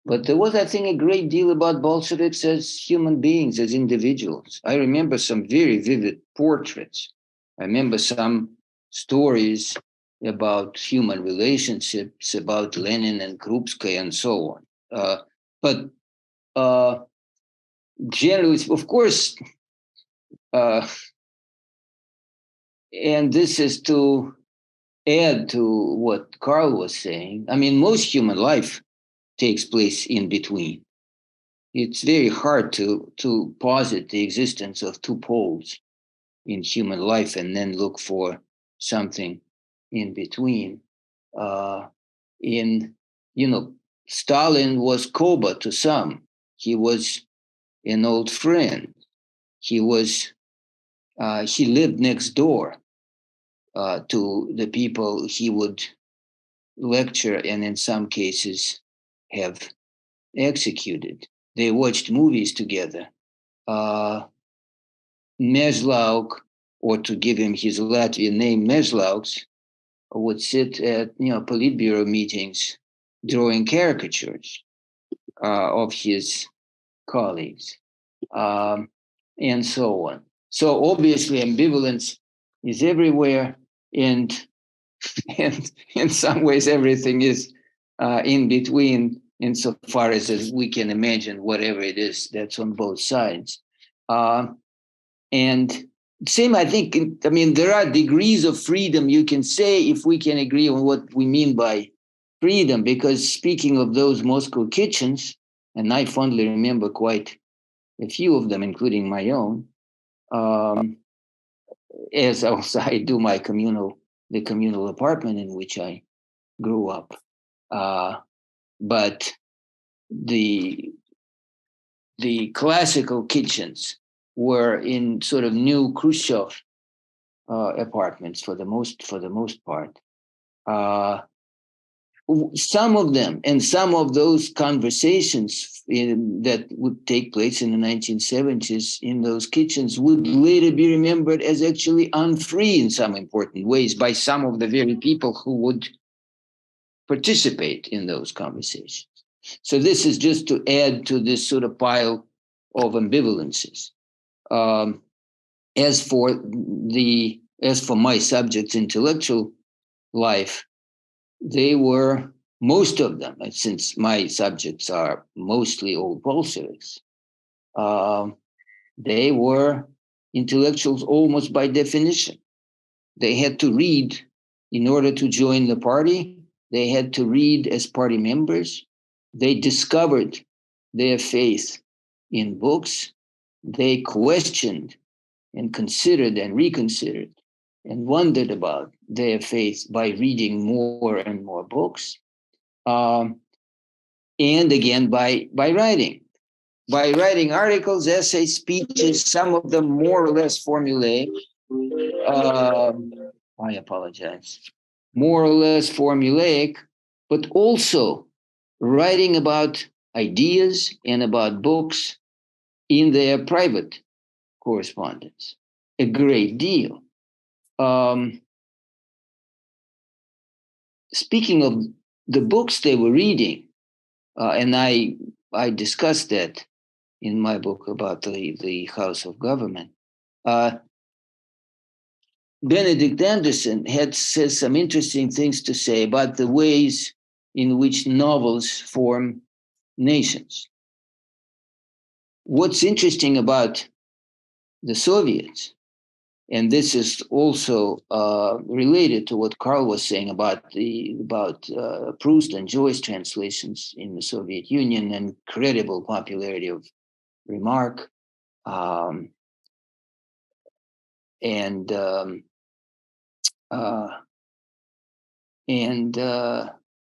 but there was, I think, a great deal about Bolsheviks as human beings, as individuals. I remember some very vivid portraits. I remember some stories about human relationships, about Lenin and Krupskaya and so on. But generally, of course, and this is to add to what Karl was saying. I mean, most human life takes place in between. It's very hard to posit the existence of two poles in human life and then look for something in between. Stalin was Koba to some. He was an old friend. He lived next door to the people he would lecture and in some cases have executed. They watched movies together. Mezlauk, or to give him his Latvian name, Mezlauks, would sit at Politburo meetings drawing caricatures of his colleagues, and so on. So obviously ambivalence is everywhere, and in some ways everything is in between, insofar as we can imagine whatever it is that's on both sides. And same, I think, there are degrees of freedom, you can say, if we can agree on what we mean by freedom, because speaking of those Moscow kitchens, and I fondly remember quite a few of them, including my own, as also I do the communal apartment in which I grew up. But the classical kitchens were in sort of new Khrushchev apartments for the most part. some of them and some of those conversations that would take place in the 1970s in those kitchens would later be remembered as actually unfree in some important ways by some of the very people who would participate in those conversations. So this is just to add to this sort of pile of ambivalences. As for my subject's intellectual life, they were, most of them, since my subjects are mostly old Bolsheviks, they were intellectuals almost by definition. They had to read in order to join the party. They had to read as party members. They discovered their faith in books. They questioned and considered and reconsidered and wondered about their faith by reading more and more books. And again, by writing. By writing articles, essays, speeches, some of them more or less formulaic. I apologize. More or less formulaic, but also writing about ideas and about books in their private correspondence, a great deal. Speaking of the books they were reading, and I discussed that in my book about the House of Government, Benedict Anderson says some interesting things to say about the ways in which novels form nations. What's interesting about the Soviets, and this is also related to what Karl was saying about Proust and Joyce translations in the Soviet Union and incredible popularity of Remarque, and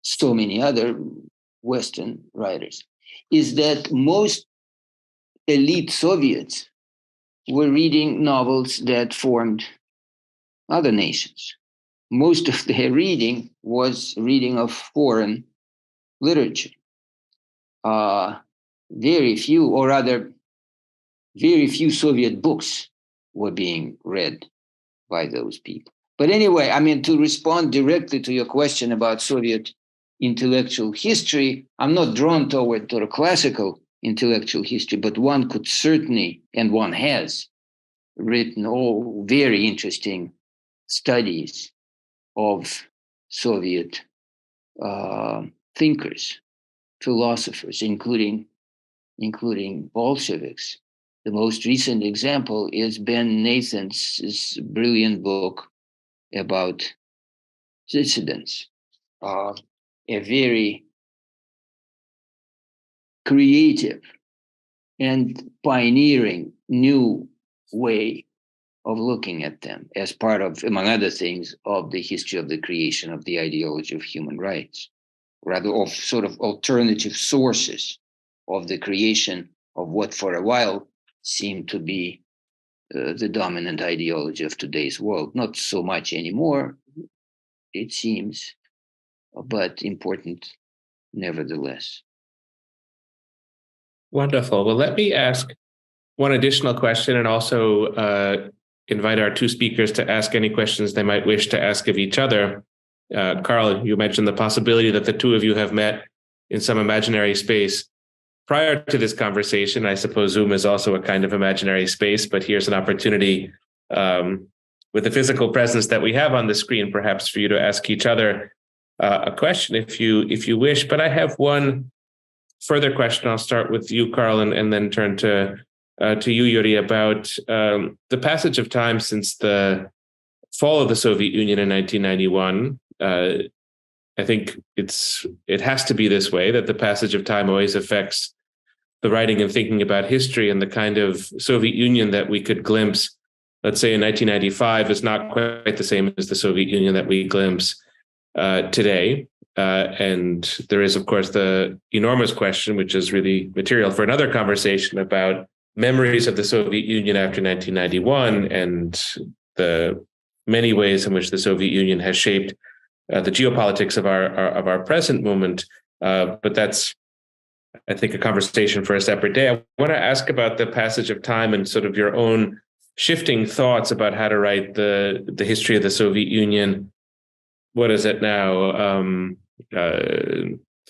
so many other Western writers, is that most elite Soviets were reading novels that formed other nations. Most of their reading was reading of foreign literature. Very few Soviet books were being read by those people. But anyway, I mean, to respond directly to your question about Soviet intellectual history, I'm not drawn toward classical intellectual history, but one could certainly, and one has, written all very interesting studies of Soviet thinkers, philosophers, including Bolsheviks. The most recent example is Ben Nathan's brilliant book about dissidents, a very creative and pioneering new way of looking at them as part of, among other things, of the history of the creation of the ideology of human rights, rather of sort of alternative sources of the creation of what for a while seemed to be the dominant ideology of today's world. Not so much anymore, it seems, but important nevertheless. Wonderful. Well, let me ask one additional question and also invite our two speakers to ask any questions they might wish to ask of each other. Karl, you mentioned the possibility that the two of you have met in some imaginary space. Prior to this conversation, I suppose Zoom is also a kind of imaginary space, but here's an opportunity with the physical presence that we have on the screen, perhaps for you to ask each other a question if you wish. But I have one further question. I'll start with you, Karl, and then turn to you, Yuri, about the passage of time since the fall of the Soviet Union in 1991. I think it has to be this way, that the passage of time always affects the writing and thinking about history, and the kind of Soviet Union that we could glimpse, let's say in 1995, is not quite the same as the Soviet Union that we glimpse today. And there is, of course, the enormous question, which is really material for another conversation, about memories of the Soviet Union after 1991 and the many ways in which the Soviet Union has shaped the geopolitics of our present moment. But that's, I think, a conversation for a separate day. I want to ask about the passage of time and sort of your own shifting thoughts about how to write the history of the Soviet Union. What is it now?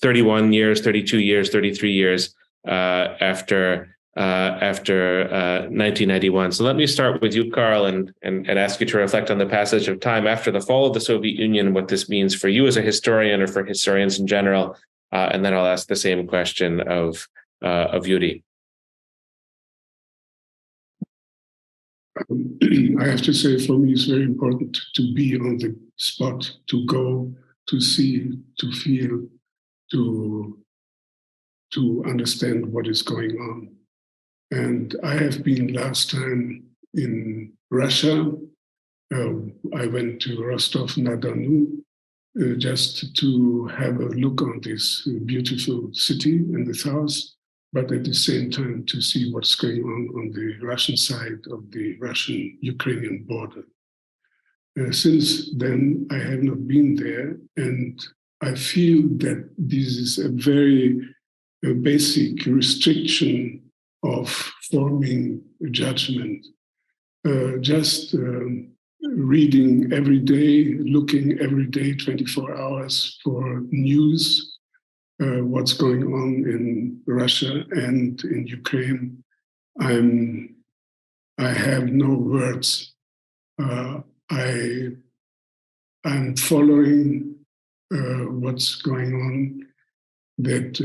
31 years, 32 years, 33 years after 1991. So let me start with you, Karl, and ask you to reflect on the passage of time after the fall of the Soviet Union, what this means for you as a historian or for historians in general. And then I'll ask the same question of Yuri. I have to say, for me, it's very important to be on the spot, to go, to see, to feel, to understand what is going on. And I have been last time in Russia. I went to Rostov-na-Donu just to have a look on this beautiful city in the south, but at the same time to see what's going on the Russian side of the Russian-Ukrainian border. Since then, I have not been there, and I feel that this is a very basic restriction of forming a judgment. Just reading every day, looking every day, 24 hours for news, what's going on in Russia and in Ukraine. I have no words. I'm following what's going on, that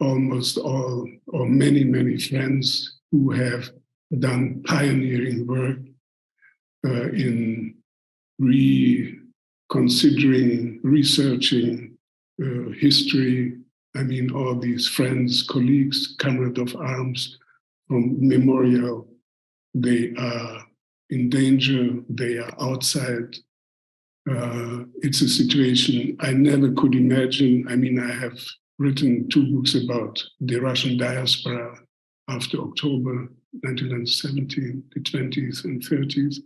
almost all, or many friends who have done pioneering work in reconsidering, researching history. I mean, all these friends, colleagues, comrades of arms from Memorial, they are in danger, they are outside. It's a situation I never could imagine. I mean, I have written 2 books about the Russian diaspora after October 1917, the 20s and 30s.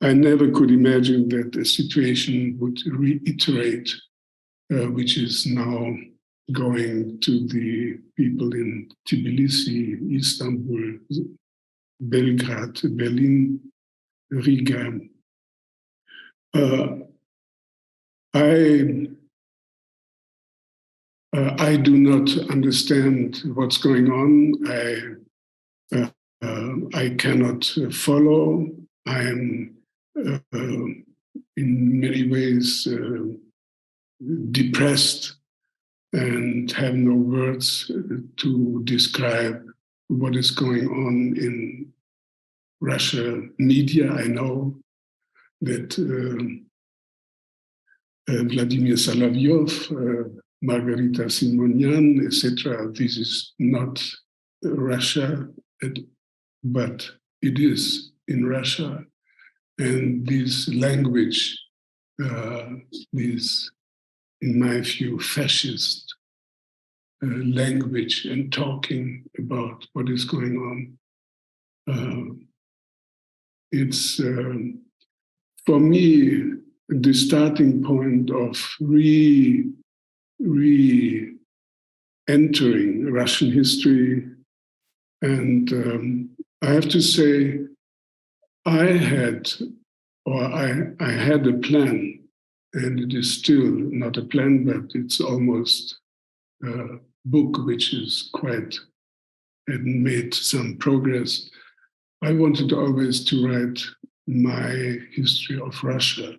I never could imagine that a situation would reiterate, which is now going to the people in Tbilisi, Istanbul, Belgrade, Berlin, Riga. I do not understand what's going on. I cannot follow. I am in many ways depressed and have no words to describe what is going on in Russia media. I know that Vladimir Solovyov, Margarita Simonyan, etc. This is not Russia, but it is in Russia. And this language, this, in my view, fascist language and talking about what is going on, it's, for me, the starting point of re-entering Russian history. And I have to say, I had a plan, and it is still not a plan, but it's almost a book which is quite, had made some progress. I wanted always to write my history of Russia,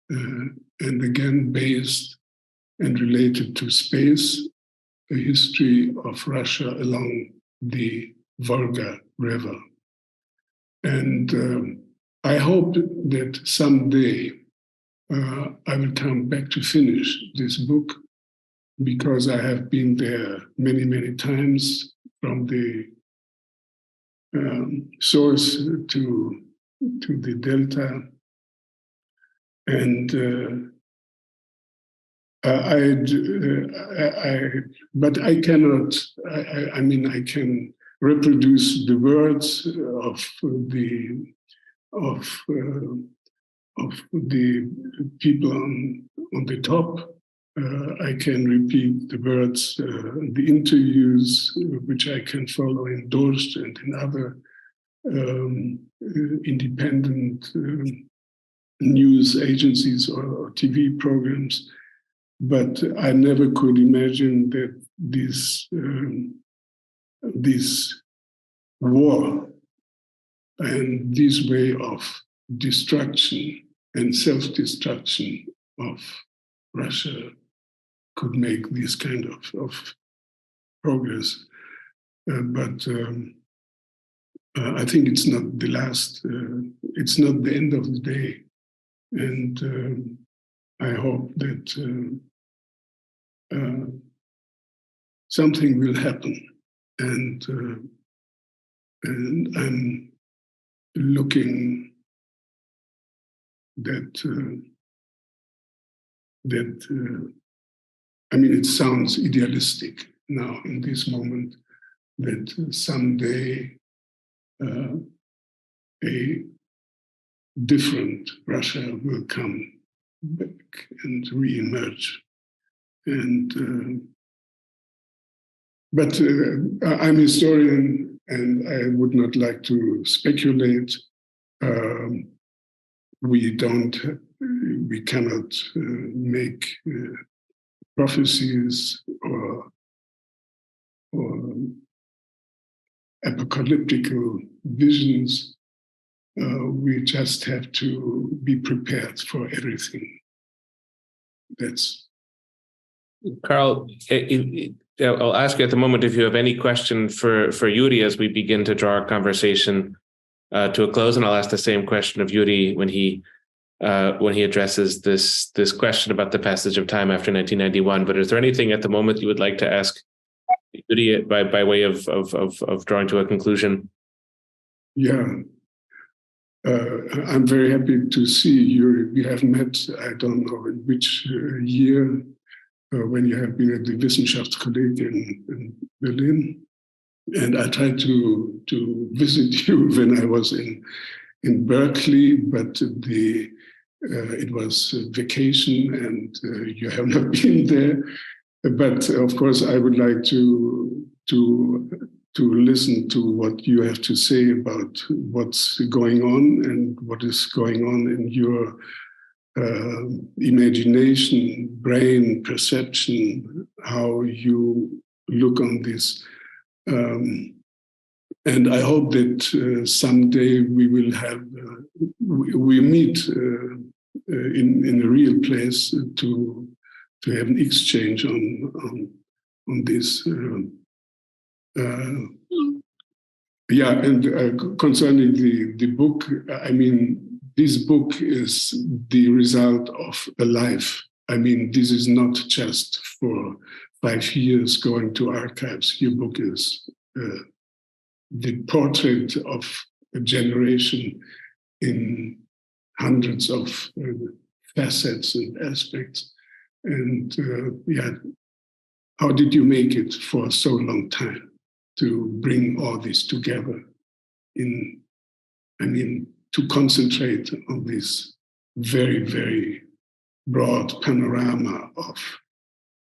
and again based and related to space, a history of Russia along the Volga River. And I hope that someday I will come back to finish this book, because I have been there many times, from the source to the delta. And but I cannot. I mean, I can reproduce the words of the people on the top. I can repeat the words, the interviews, which I can follow in Durst and in other independent news agencies or TV programs. But I never could imagine that this war and this way of destruction and self-destruction of Russia could make this kind of progress. But I think it's not the last, it's not the end of the day. And I hope that something will happen. And I'm looking that I mean, it sounds idealistic now in this moment that someday a different Russia will come back and re-emerge. And but I'm a historian, and I would not like to speculate. We cannot make prophecies or apocalyptical visions. We just have to be prepared for everything. That's Karl. I'll ask you at the moment if you have any question for Yuri as we begin to draw our conversation to a close, and I'll ask the same question of Yuri when he addresses this question about the passage of time after 1991. But is there anything at the moment you would like to ask Yuri by way of drawing to a conclusion? Yeah, I'm very happy to see Yuri. We have met, I don't know in which year, when you have been at the Wissenschaftskolleg in Berlin. And I tried to visit you when I was in Berkeley, but it was vacation and you have not been there. But of course, I would like to listen to what you have to say about what's going on and what is going on in your imagination, brain, perception, how you look on this. And I hope that someday we will we meet in a real place to have an exchange on this. And concerning the book, I mean, this book is the result of a life. I mean, this is not just for 5 years going to archives. Your book is the portrait of a generation in hundreds of facets and aspects. And how did you make it for so long time to bring all this together to concentrate on this very, very broad panorama of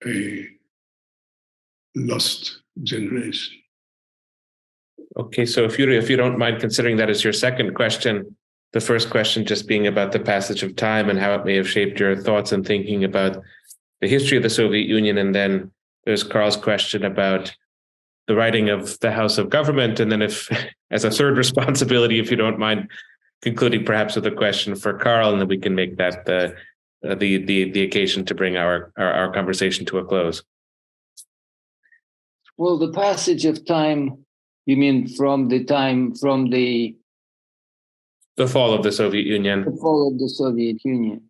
a lost generation? Okay, so if you don't mind considering that as your second question, the first question just being about the passage of time and how it may have shaped your thoughts and thinking about the history of the Soviet Union, and then there's Karl's question about the writing of the House of Government, and then if, as a third responsibility, if you don't mind concluding perhaps with a question for Karl, and then we can make that the occasion to bring our conversation to a close. Well, the passage of time, you mean from the fall of the Soviet Union? The fall of the Soviet Union.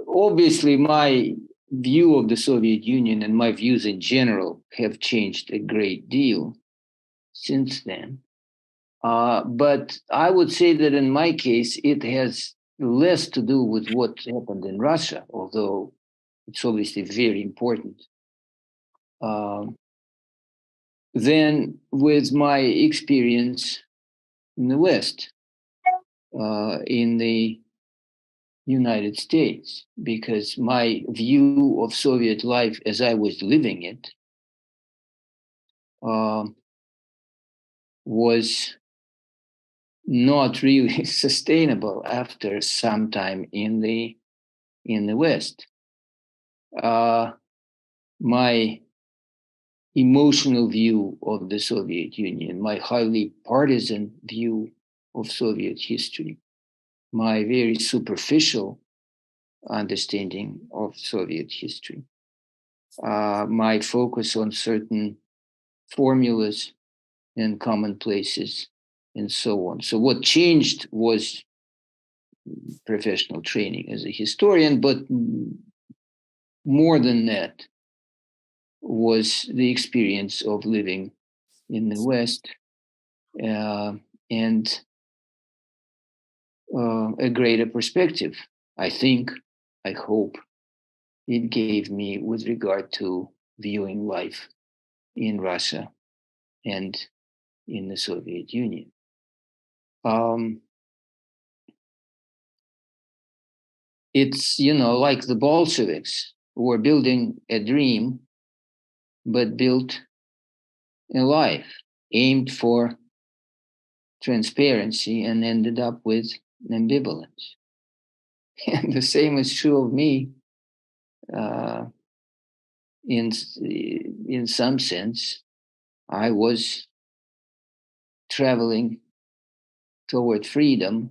Obviously, my view of the Soviet Union and my views in general have changed a great deal since then. But I would say that in my case, it has less to do with what happened in Russia, although it's obviously very important, than with my experience in the West. in the United States, because my view of Soviet life as I was living it was not really sustainable after some time in the West. My emotional view of the Soviet Union, my highly partisan view of Soviet history, my very superficial understanding of Soviet history, my focus on certain formulas and commonplaces and so on. So what changed was professional training as a historian, but more than that was the experience of living in the West and a greater perspective, I think, I hope, it gave me with regard to viewing life in Russia and in the Soviet Union. It's, like the Bolsheviks who were building a dream, but built a life aimed for transparency and ended up with ambivalence. And the same is true of me. In some sense, I was traveling toward freedom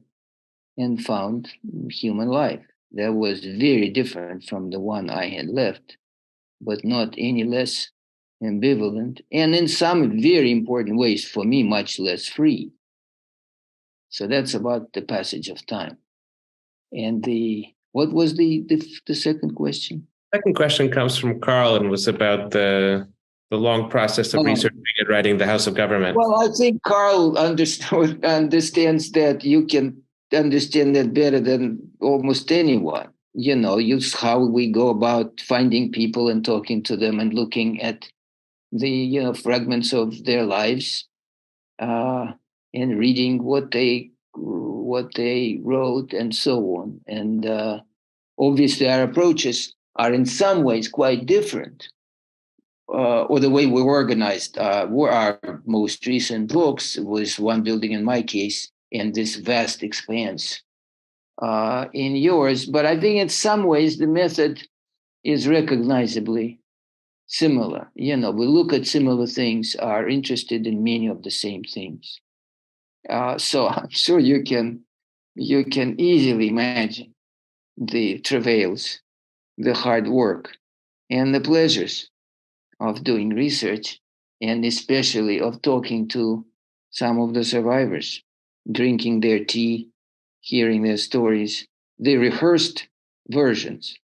and found human life that was very different from the one I had left, but not any less ambivalent, and in some very important ways for me, much less free. So that's about the passage of time. And what was the second question? Second question comes from Karl and was about the long process of researching and writing The House of Government. Well, I think Karl understands that. You can understand that better than almost anyone. How we go about finding people and talking to them and looking at the fragments of their lives and reading what they wrote and so on. And obviously, our approaches are in some ways quite different. Or the way we organized our most recent books was one building in my case and this vast expanse in yours. But I think in some ways the method is recognizably similar. We look at similar things, are interested in many of the same things. So I'm sure you can easily imagine the travails, the hard work, and the pleasures of doing research, and especially of talking to some of the survivors, drinking their tea, hearing their stories, the rehearsed versions,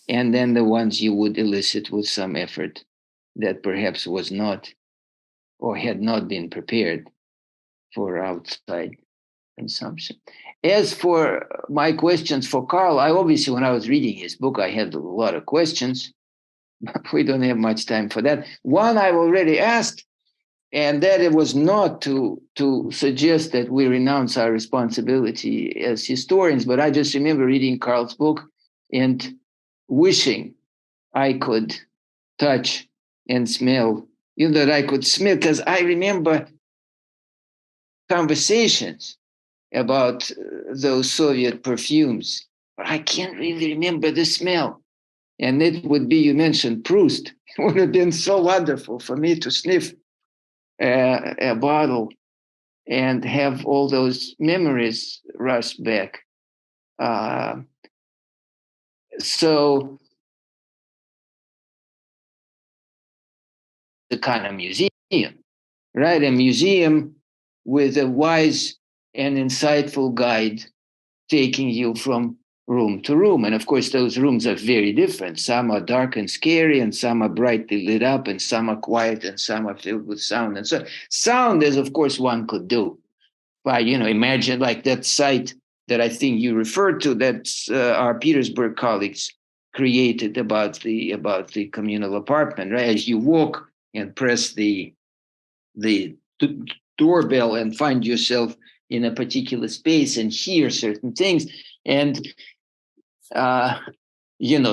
and then the ones you would elicit with some effort that perhaps was not or had not been prepared for outside consumption. As for my questions for Karl, I obviously, when I was reading his book, I had a lot of questions. We don't have much time for that. One I've already asked, and that it was not to suggest that we renounce our responsibility as historians, but I just remember reading Karl's book and wishing I could touch and smell, that I could smell, because I remember conversations about those Soviet perfumes, but I can't really remember the smell. And it would be, you mentioned Proust. It would have been so wonderful for me to sniff a bottle and have all those memories rush back. So the kind of museum, right? A museum with a wise and insightful guide taking you from room to room. And of course, those rooms are very different. Some are dark and scary, and some are brightly lit up, and some are quiet, and some are filled with sound. And so sound is, of course, one could do by, imagine like that site that I think you referred to, that our Petersburg colleagues created about the communal apartment, right? As you walk and press the doorbell and find yourself in a particular space and hear certain things. And,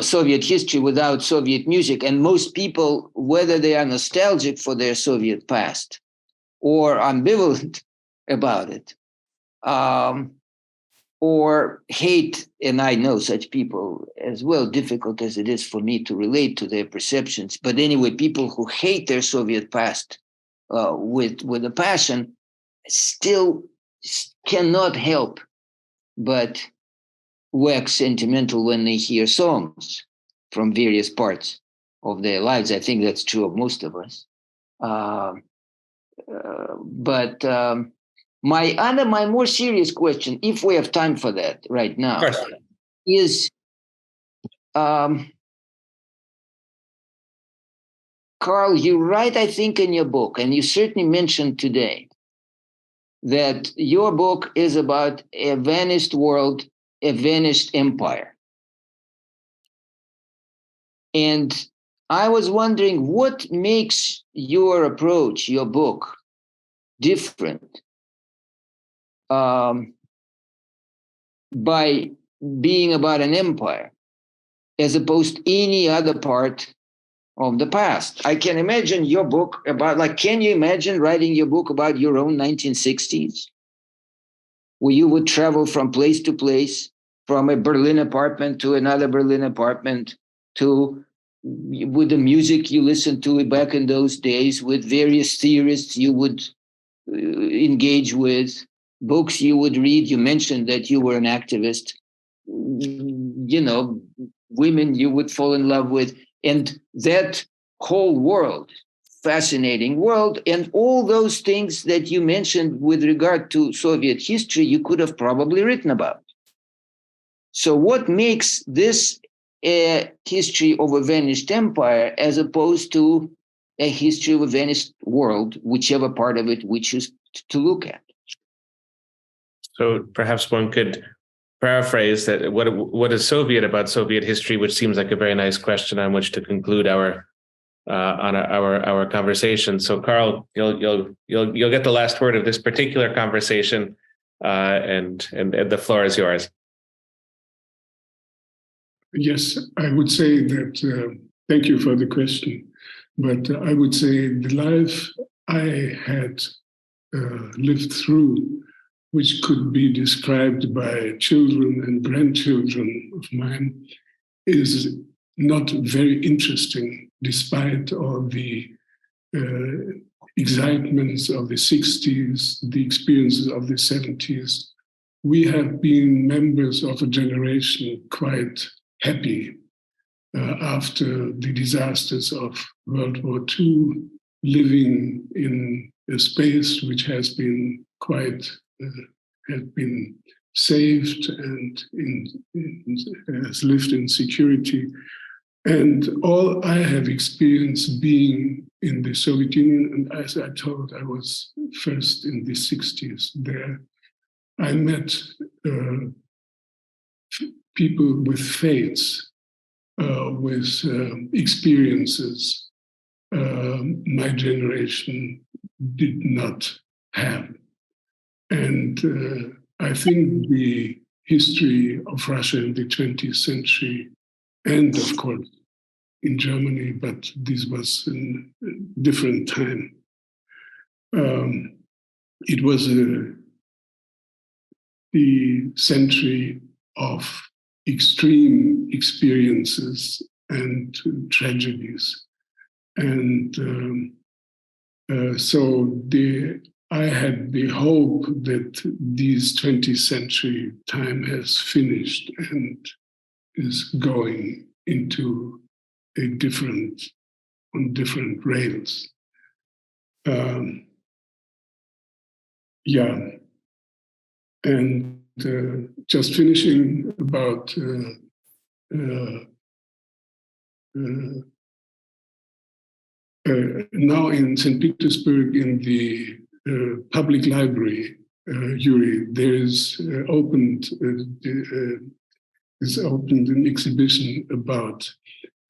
Soviet history without Soviet music. And most people, whether they are nostalgic for their Soviet past or ambivalent about it, or hate, and I know such people as well, difficult as it is for me to relate to their perceptions. But anyway, people who hate their Soviet past with a passion still cannot help but wax sentimental when they hear songs from various parts of their lives. I think that's true of most of us. But my more serious question, if we have time for that right now, is Karl, you write, I think, in your book, and you certainly mentioned today, that your book is about a vanished world, a vanished empire. And I was wondering what makes your approach, your book, different by being about an empire as opposed to any other part of the past. I can imagine your book can you imagine writing your book about your own 1960s, where you would travel from place to place, from a Berlin apartment to another Berlin apartment, with the music you listened to back in those days, with various theorists you would engage with, books you would read. You mentioned that you were an activist, women you would fall in love with, and that whole world, fascinating world, and all those things that you mentioned with regard to Soviet history, you could have probably written about. So what makes this a history of a vanished empire as opposed to a history of a vanished world, whichever part of it we choose to look at? So perhaps one could paraphrase that. What is Soviet about Soviet history? Which seems like a very nice question on which to conclude our conversation. So, Karl, you'll get the last word of this particular conversation, and the floor is yours. Yes, I would say that. Thank you for the question, but I would say the life I had lived through, which could be described by children and grandchildren of mine, is not very interesting, despite all the excitements of the 60s, the experiences of the 70s. We have been members of a generation quite happy after the disasters of World War II, living in a space which has been saved and has lived in security. And all I have experienced being in the Soviet Union, and as I told, I was first in the 60s there, I met people with faiths, with experiences my generation did not have. And I think the history of Russia in the 20th century, and of course in Germany, but this was in a different time. It was the century of extreme experiences and tragedies. And I had the hope that this 20th century time has finished and is going into on different rails. And just finishing about now in St. Petersburg, in the public library, Yuri, there is opened an exhibition about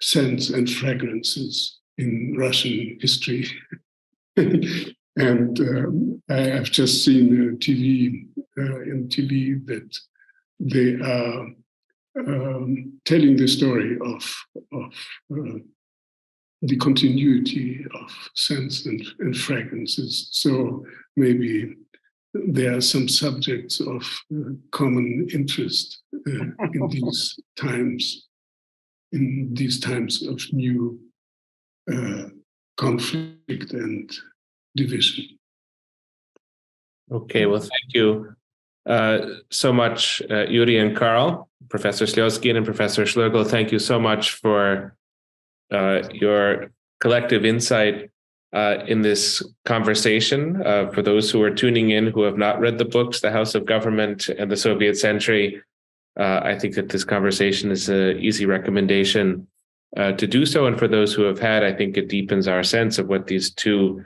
scents and fragrances in Russian history. And I've just seen in TV that they are telling the story of the continuity of sense and fragrances. So maybe there are some subjects of common interest in these times of new conflict and division. Okay, well, thank you so much, Yuri and Karl, Professor Slezkine and Professor Schlögel. Thank you so much for your collective insight in this conversation. For those who are tuning in who have not read the books, The House of Government and the Soviet Century, I think that this conversation is an easy recommendation to do so. And for those who have had, I think it deepens our sense of what these two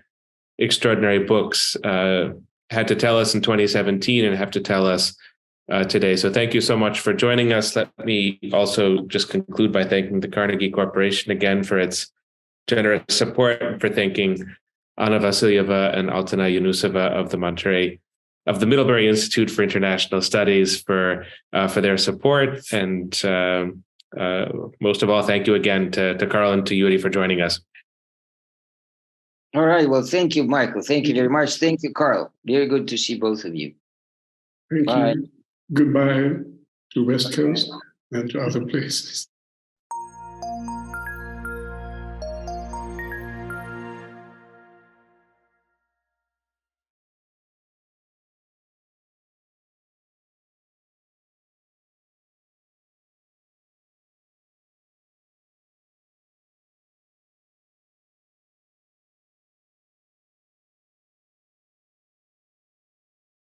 extraordinary books had to tell us in 2017 and have to tell us today. So thank you so much for joining us. Let me also just conclude by thanking the Carnegie Corporation again for its generous support for thinking, Anna Vasilyeva and Altena Yunusova of the Middlebury Institute for International Studies for their support. And most of all, thank you again to Karl and to Yuri for joining us. All right. Well, thank you, Michael. Thank you very much. Thank you, Karl. Very good to see both of you. Thank you. Goodbye to West Coast and to other places.